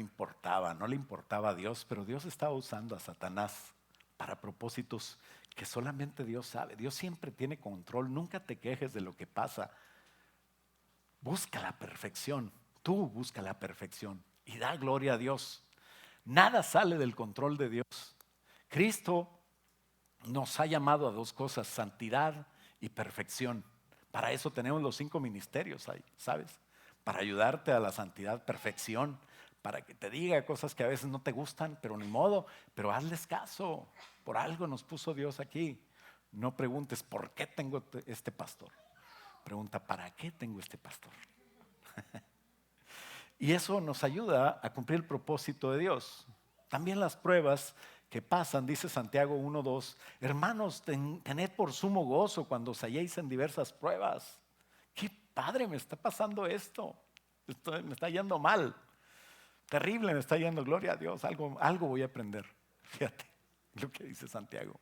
le importaba a Dios, pero Dios estaba usando a Satanás para propósitos que solamente Dios sabe. Dios siempre tiene control. Nunca te quejes de lo que pasa. Busca la perfección. Tú busca la perfección y da gloria a Dios. Nada sale del control de Dios. Cristo nos ha llamado a 2 cosas: santidad y perfección. Para eso tenemos los 5 ministerios ahí, ¿sabes? Para ayudarte a la santidad, perfección, para que te diga cosas que a veces no te gustan, pero ni modo, pero hazles caso. Por algo nos puso Dios aquí. No preguntes: ¿por qué tengo este pastor? Pregunta: ¿para qué tengo este pastor? Y eso nos ayuda a cumplir el propósito de Dios. También las pruebas que pasan, dice Santiago 1:2: hermanos, tened por sumo gozo cuando os halléis en diversas pruebas. Qué padre, me está pasando esto. Me está yendo mal. Terrible me está yendo, gloria a Dios. Algo voy a aprender. Fíjate lo que dice Santiago.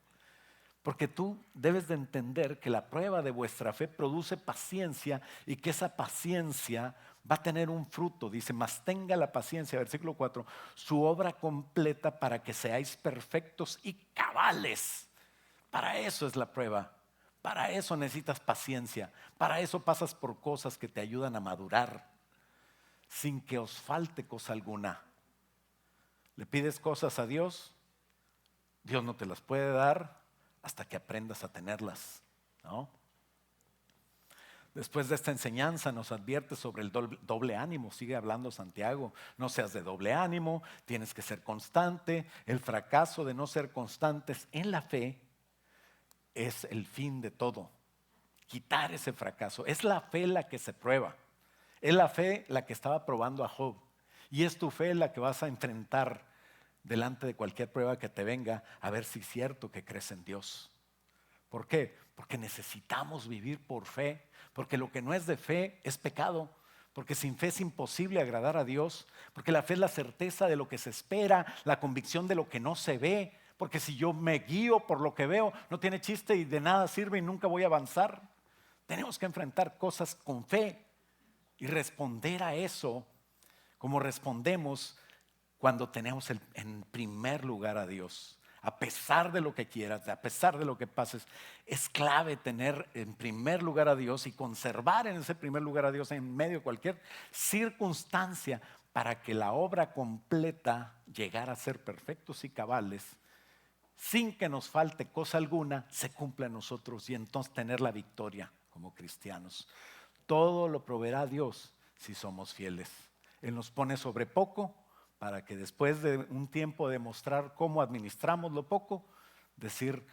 Porque tú debes de entender que la prueba de vuestra fe produce paciencia y que esa paciencia va a tener un fruto. Dice: mas tenga la paciencia, versículo 4, su obra completa para que seáis perfectos y cabales. Para eso es la prueba. Para eso necesitas paciencia. Para eso pasas por cosas que te ayudan a madurar sin que os falte cosa alguna. Le pides cosas a Dios, Dios no te las puede dar hasta que aprendas a tenerlas, ¿no? Después de esta enseñanza nos advierte sobre el doble ánimo. Sigue hablando Santiago: no seas de doble ánimo, tienes que ser constante. El fracaso de no ser constantes en la fe es el fin de todo. Quitar ese fracaso. Es la fe la que se prueba. Es la fe la que estaba probando a Job. Y es tu fe la que vas a enfrentar delante de cualquier prueba que te venga, a ver si es cierto que crees en Dios. ¿Por qué? Porque necesitamos vivir por fe. Porque lo que no es de fe es pecado. Porque sin fe es imposible agradar a Dios. Porque la fe es la certeza de lo que se espera, la convicción de lo que no se ve. Porque si yo me guío por lo que veo, no tiene chiste y de nada sirve y nunca voy a avanzar. Tenemos que enfrentar cosas con fe y responder a eso como respondemos cuando tenemos en primer lugar a Dios. A pesar de lo que quieras, a pesar de lo que pases, es clave tener en primer lugar a Dios y conservar en ese primer lugar a Dios en medio de cualquier circunstancia para que la obra completa llegara a ser perfectos y cabales, sin que nos falte cosa alguna, se cumpla en nosotros y entonces tener la victoria como cristianos. Todo lo proveerá Dios si somos fieles. Él nos pone sobre poco para que después de un tiempo de mostrar cómo administramos lo poco, decir,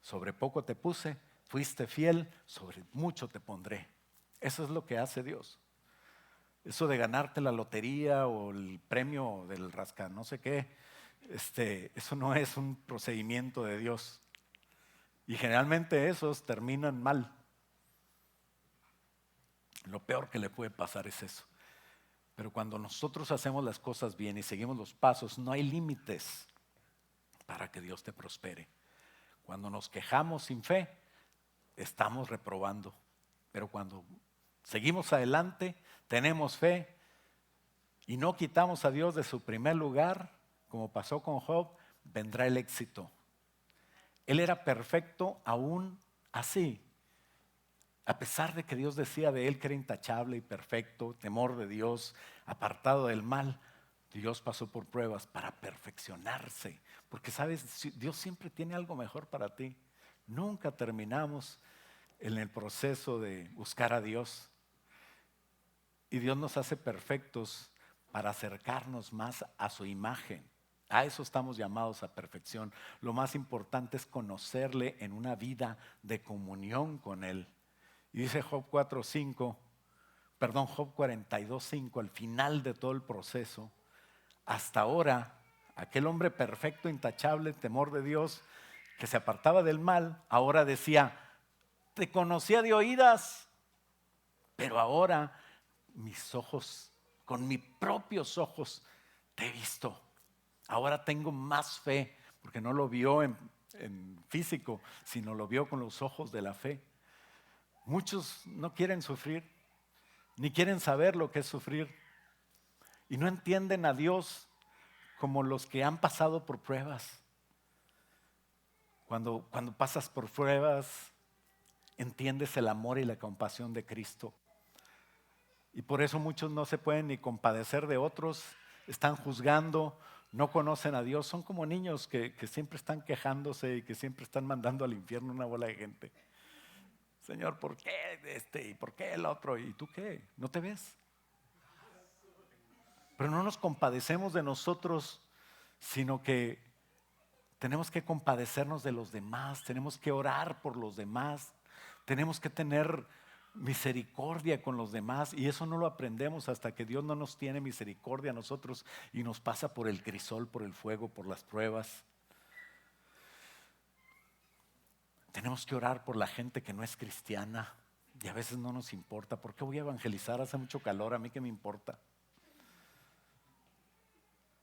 sobre poco te puse, fuiste fiel, sobre mucho te pondré. Eso es lo que hace Dios. Eso de ganarte la lotería o el premio del rasca no sé qué, eso no es un procedimiento de Dios. Y generalmente esos terminan mal. Lo peor que le puede pasar es eso. Pero cuando nosotros hacemos las cosas bien y seguimos los pasos, no hay límites para que Dios te prospere. Cuando nos quejamos sin fe, estamos reprobando. Pero cuando seguimos adelante, tenemos fe y no quitamos a Dios de su primer lugar, como pasó con Job, vendrá el éxito. Él era perfecto aún así. A pesar de que Dios decía de él que era intachable y perfecto, temor de Dios, apartado del mal, Dios pasó por pruebas para perfeccionarse. Porque sabes, Dios siempre tiene algo mejor para ti. Nunca terminamos en el proceso de buscar a Dios. Y Dios nos hace perfectos para acercarnos más a su imagen. A eso estamos llamados a perfección. Lo más importante es conocerle en una vida de comunión con Él. Y dice Job 4:5, Job 42:5, al final de todo el proceso, hasta ahora, aquel hombre perfecto, intachable, temor de Dios, que se apartaba del mal, ahora decía, te conocía de oídas, pero ahora mis ojos, con mis propios ojos, te he visto. Ahora tengo más fe, porque no lo vio en físico, sino lo vio con los ojos de la fe. Muchos no quieren sufrir, ni quieren saber lo que es sufrir. Y no entienden a Dios como los que han pasado por pruebas. Cuando pasas por pruebas, entiendes el amor y la compasión de Cristo. Y por eso muchos no se pueden ni compadecer de otros, están juzgando, no conocen a Dios. Son como niños que siempre están quejándose y que siempre están mandando al infierno una bola de gente. Señor, ¿por qué ¿Y por qué el otro? ¿Y tú qué? ¿No te ves? Pero no nos compadecemos de nosotros, sino que tenemos que compadecernos de los demás, tenemos que orar por los demás, tenemos que tener misericordia con los demás, y eso no lo aprendemos hasta que Dios no nos tiene misericordia a nosotros y nos pasa por el crisol, por el fuego, por las pruebas. Tenemos que orar por la gente que no es cristiana y a veces no nos importa. ¿Por qué voy a evangelizar? Hace mucho calor, ¿a mí qué me importa?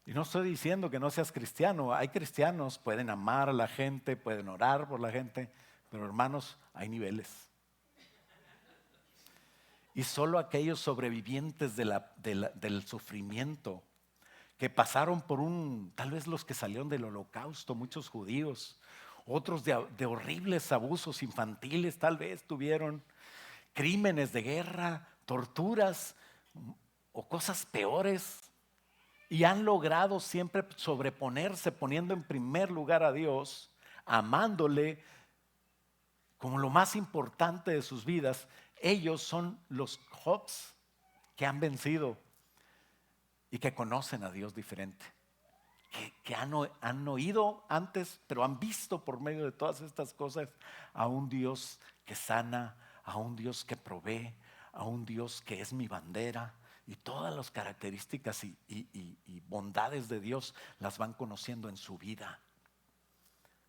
Y no estoy diciendo que no seas cristiano. Hay cristianos, pueden amar a la gente, pueden orar por la gente, pero hermanos, hay niveles. Y solo aquellos sobrevivientes del sufrimiento que pasaron por tal vez los que salieron del holocausto, muchos judíos, otros de horribles abusos infantiles, tal vez tuvieron crímenes de guerra, torturas o cosas peores, y han logrado siempre sobreponerse, poniendo en primer lugar a Dios, amándole como lo más importante de sus vidas. Ellos son los Jobs que han vencido y que conocen a Dios diferente. que han oído antes, pero han visto por medio de todas estas cosas a un Dios que sana, a un Dios que provee, a un Dios que es mi bandera. Y todas las características y bondades de Dios las van conociendo en su vida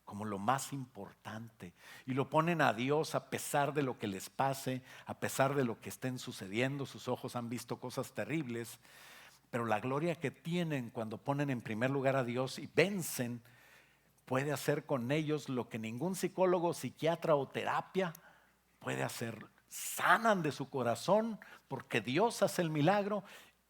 como lo más importante, y lo ponen a Dios a pesar de lo que les pase, a pesar de lo que estén sucediendo. Sus ojos han visto cosas terribles, pero la gloria que tienen cuando ponen en primer lugar a Dios y vencen, puede hacer con ellos lo que ningún psicólogo, psiquiatra o terapia puede hacer. Sanan de su corazón porque Dios hace el milagro.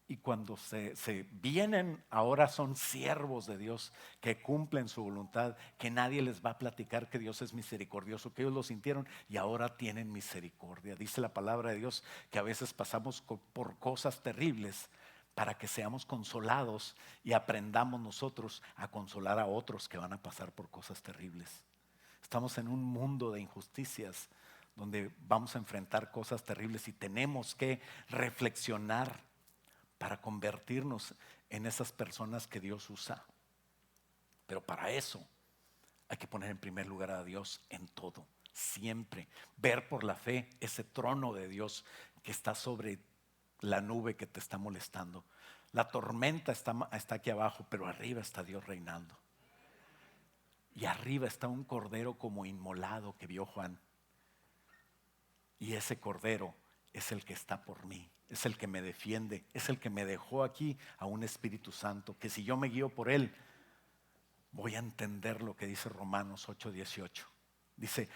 Y cuando se vienen, ahora son siervos de Dios que cumplen su voluntad, que nadie les va a platicar que Dios es misericordioso, que ellos lo sintieron y ahora tienen misericordia. Dice la palabra de Dios que a veces pasamos por cosas terribles para que seamos consolados y aprendamos nosotros a consolar a otros que van a pasar por cosas terribles. Estamos en un mundo de injusticias donde vamos a enfrentar cosas terribles y tenemos que reflexionar para convertirnos en esas personas que Dios usa. Pero para eso hay que poner en primer lugar a Dios en todo, siempre. Ver por la fe ese trono de Dios que está sobre la nube que te está molestando. La tormenta está aquí abajo, pero arriba está Dios reinando. Y arriba está un cordero como inmolado que vio Juan. Y ese cordero es el que está por mí, es el que me defiende, es el que me dejó aquí a un Espíritu Santo, que si yo me guío por él, voy a entender lo que dice Romanos 8:18. Dice,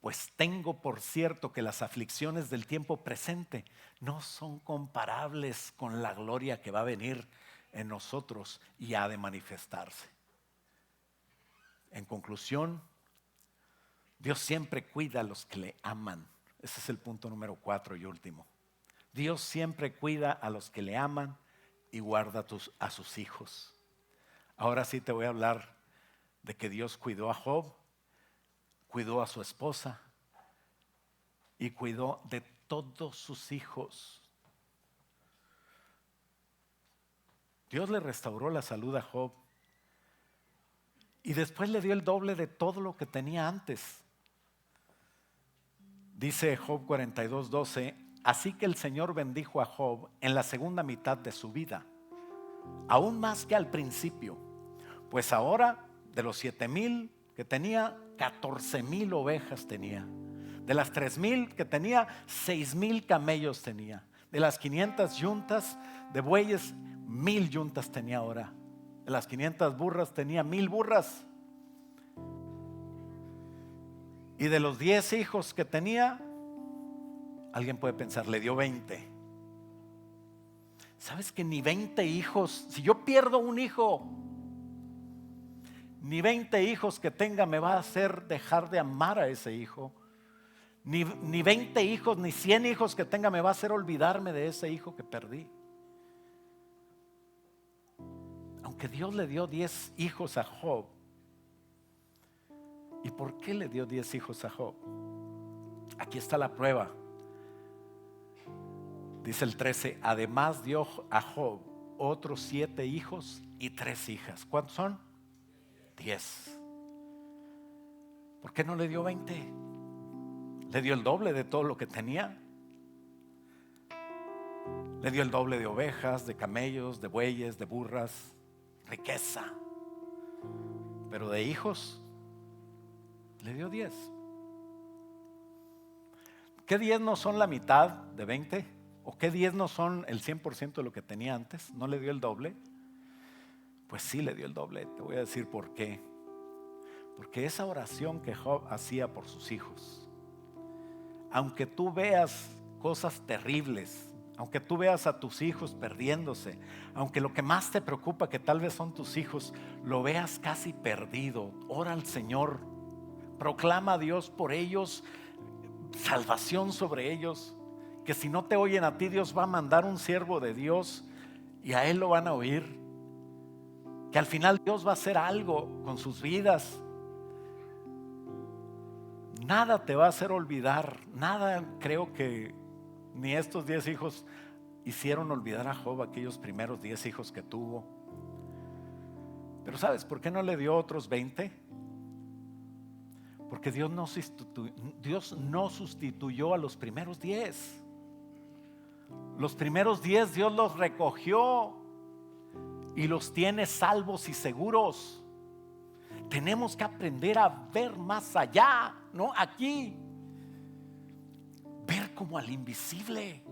pues tengo por cierto que las aflicciones del tiempo presente no son comparables con la gloria que va a venir en nosotros y ha de manifestarse. En conclusión, Dios siempre cuida a los que le aman. Ese es el punto número 4 y último. Dios siempre cuida a los que le aman y guarda a sus hijos. Ahora sí te voy a hablar de que Dios cuidó a Job, cuidó a su esposa y cuidó de todos sus hijos. Dios le restauró la salud a Job y después le dio el doble de todo lo que tenía antes. Dice Job 42:12, así que el Señor bendijo a Job en la segunda mitad de su vida, aún más que al principio, pues ahora de los 7,000 que tenía, 14,000 ovejas tenía. De las 3,000 que tenía, 6,000 camellos tenía. De las 500 yuntas de bueyes, 1,000 yuntas tenía ahora. De las 500 burras tenía 1,000 burras. Y de los 10 hijos que tenía, alguien puede pensar, le dio 20. ¿Sabes que ni 20 hijos, si yo pierdo un hijo, ni 20 hijos que tenga me va a hacer dejar de amar a ese hijo? Ni 20 hijos, ni 100 hijos que tenga me va a hacer olvidarme de ese hijo que perdí. Aunque Dios le dio 10 hijos a Job. ¿Y por qué le dio 10 hijos a Job? Aquí está la prueba. Dice el 13, además dio a Job otros 7 hijos y 3 hijas. ¿Cuántos son? 10. ¿Por qué no le dio 20? Le dio el doble de todo lo que tenía. Le dio el doble de ovejas, de camellos, de bueyes, de burras, riqueza. Pero de hijos le dio 10. ¿Qué 10 no son la mitad de 20? ¿O qué 10 no son el 100% de lo que tenía antes? ¿No le dio el doble? Pues sí le dio el doble. Te voy a decir por qué. Porque esa oración que Job hacía por sus hijos, aunque tú veas cosas terribles, aunque tú veas a tus hijos perdiéndose, aunque lo que más te preocupa que tal vez son tus hijos, lo veas casi perdido, ora al Señor, proclama a Dios por ellos, salvación sobre ellos, que si no te oyen a ti, Dios va a mandar un siervo de Dios y a él lo van a oír, que al final Dios va a hacer algo con sus vidas. Nada te va a hacer olvidar, nada, creo que ni estos 10 hijos hicieron olvidar a Job aquellos primeros 10 hijos que tuvo. Pero ¿sabes por qué no le dio otros 20? Porque Dios no sustituyó a los primeros 10. Los primeros 10 Dios los recogió y los tiene salvos y seguros. Tenemos que aprender a ver más allá, no aquí. Ver como al invisible.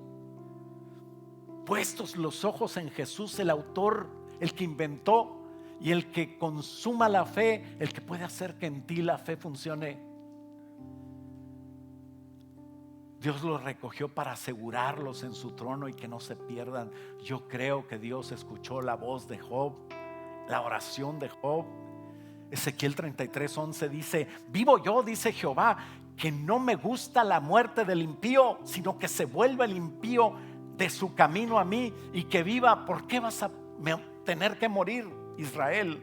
Puestos los ojos en Jesús, el autor, el que inventó y el que consuma la fe, el que puede hacer que en ti la fe funcione. Dios los recogió para asegurarlos en su trono y que no se pierdan. Yo creo que Dios escuchó la voz de Job, la oración de Job. Ezequiel 33:11 dice: vivo yo, dice Jehová, que no me gusta la muerte del impío, sino que se vuelva el impío de su camino a mí y que viva. ¿Por qué vas a tener que morir, Israel?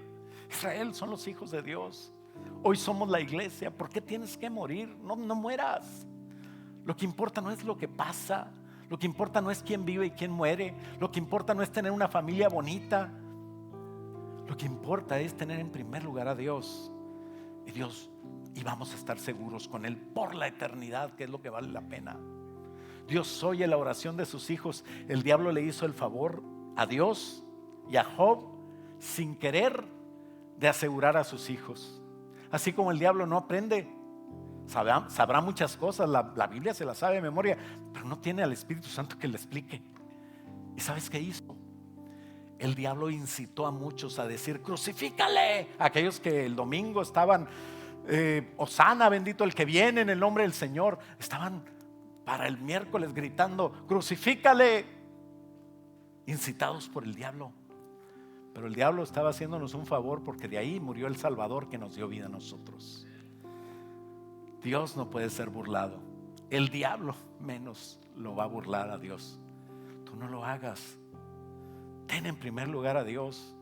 Israel son los hijos de Dios. Hoy somos la iglesia. ¿Por qué tienes que morir? No mueras. Lo que importa no es lo que pasa. Lo que importa no es quién vive y quién muere. Lo que importa no es tener una familia bonita. Lo que importa es tener en primer lugar a Dios. Y vamos a estar seguros con Él por la eternidad, que es lo que vale la pena. Dios oye la oración de sus hijos. El diablo le hizo el favor a Dios y a Job sin querer de asegurar a sus hijos. Así como el diablo no aprende, sabrá muchas cosas, la Biblia se la sabe de memoria, pero no tiene al Espíritu Santo que le explique. ¿Y sabes qué hizo? El diablo incitó a muchos a decir: crucifícale. Aquellos que el domingo estaban Hosana, bendito el que viene en el nombre del Señor, estaban para el miércoles gritando: crucifícale, incitados por el diablo. Pero el diablo estaba haciéndonos un favor, porque de ahí murió el Salvador que nos dio vida a nosotros. Dios no puede ser burlado. El diablo menos lo va a burlar a Dios. Tú no lo hagas. Ten en primer lugar a Dios.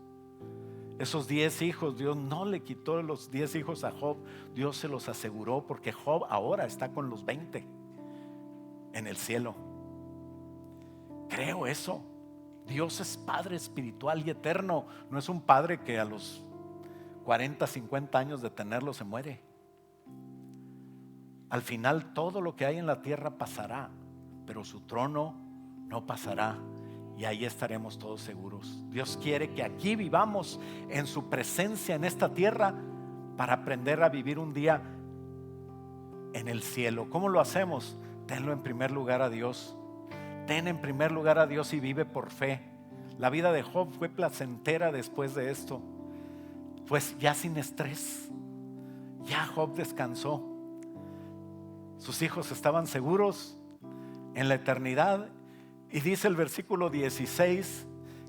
Esos 10 hijos, Dios no le quitó los 10 hijos a Job. Dios se los aseguró, porque Job ahora está con los 20 en el cielo. Creo eso. Dios es Padre espiritual y eterno. No es un Padre que a los 40, 50 años de tenerlo se muere. Al final todo lo que hay en la tierra pasará, pero su trono no pasará. Y ahí estaremos todos seguros. Dios quiere que aquí vivamos en su presencia en esta tierra, para aprender a vivir un día en el cielo. ¿Cómo lo hacemos? Tenlo en primer lugar a Dios. Ten en primer lugar a Dios y vive por fe. La vida de Job fue placentera después de esto. Pues ya sin estrés. Ya Job descansó. Sus hijos estaban seguros en la eternidad. Y dice el versículo 16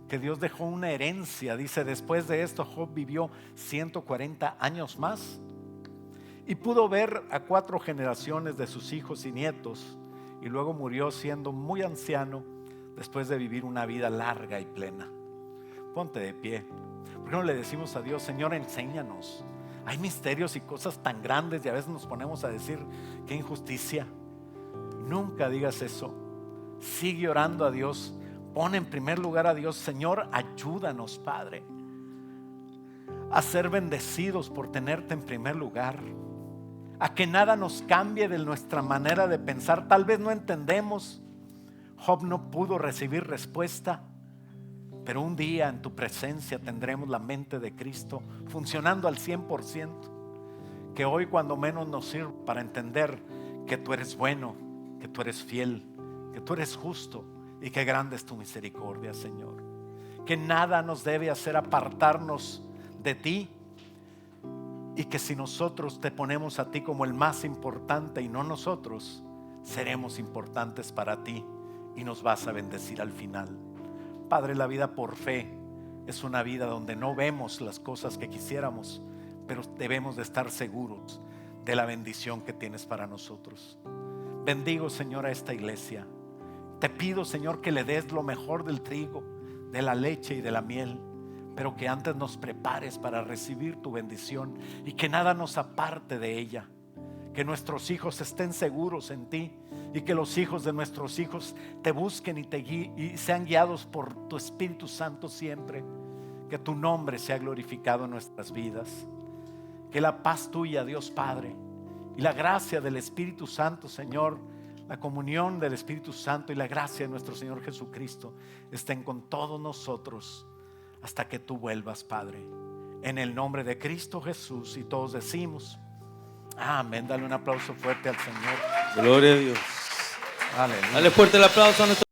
que Dios dejó una herencia. Dice: después de esto Job vivió 140 años más y pudo ver a 4 generaciones de sus hijos y nietos, y luego murió siendo muy anciano, después de vivir una vida larga y plena. Ponte de pie. ¿Por qué no le decimos a Dios: Señor, enséñanos? Hay misterios y cosas tan grandes, y a veces nos ponemos a decir: qué injusticia. Nunca digas eso. Sigue orando a Dios. Pon en primer lugar a Dios. Señor, ayúdanos, Padre, a ser bendecidos por tenerte en primer lugar. A que nada nos cambie de nuestra manera de pensar. Tal vez no entendemos. Job no pudo recibir respuesta, pero un día en tu presencia tendremos la mente de Cristo funcionando al 100%. Que hoy cuando menos nos sirva para entender que tú eres bueno, que tú eres fiel, que tú eres justo y que grande es tu misericordia, Señor. Que nada nos debe hacer apartarnos de ti, y que si nosotros te ponemos a ti como el más importante y no nosotros, seremos importantes para ti y nos vas a bendecir al final. Padre, la vida por fe es una vida donde no vemos las cosas que quisiéramos, pero debemos de estar seguros de la bendición que tienes para nosotros. Bendigo, Señor, a esta iglesia. Te pido, Señor, que le des lo mejor del trigo, de la leche y de la miel, pero que antes nos prepares para recibir tu bendición y que nada nos aparte de ella. Que nuestros hijos estén seguros en ti y que los hijos de nuestros hijos te busquen y sean guiados por tu Espíritu Santo siempre. que tu nombre sea glorificado en nuestras vidas. Que la paz tuya, Dios Padre, y la gracia del Espíritu Santo, Señor, la comunión del Espíritu Santo y la gracia de nuestro Señor Jesucristo estén con todos nosotros hasta que tú vuelvas, Padre. En el nombre de Cristo Jesús, y todos decimos amén. Dale un aplauso fuerte al Señor. Gloria a Dios. Aleluya. Dale fuerte el aplauso a nuestro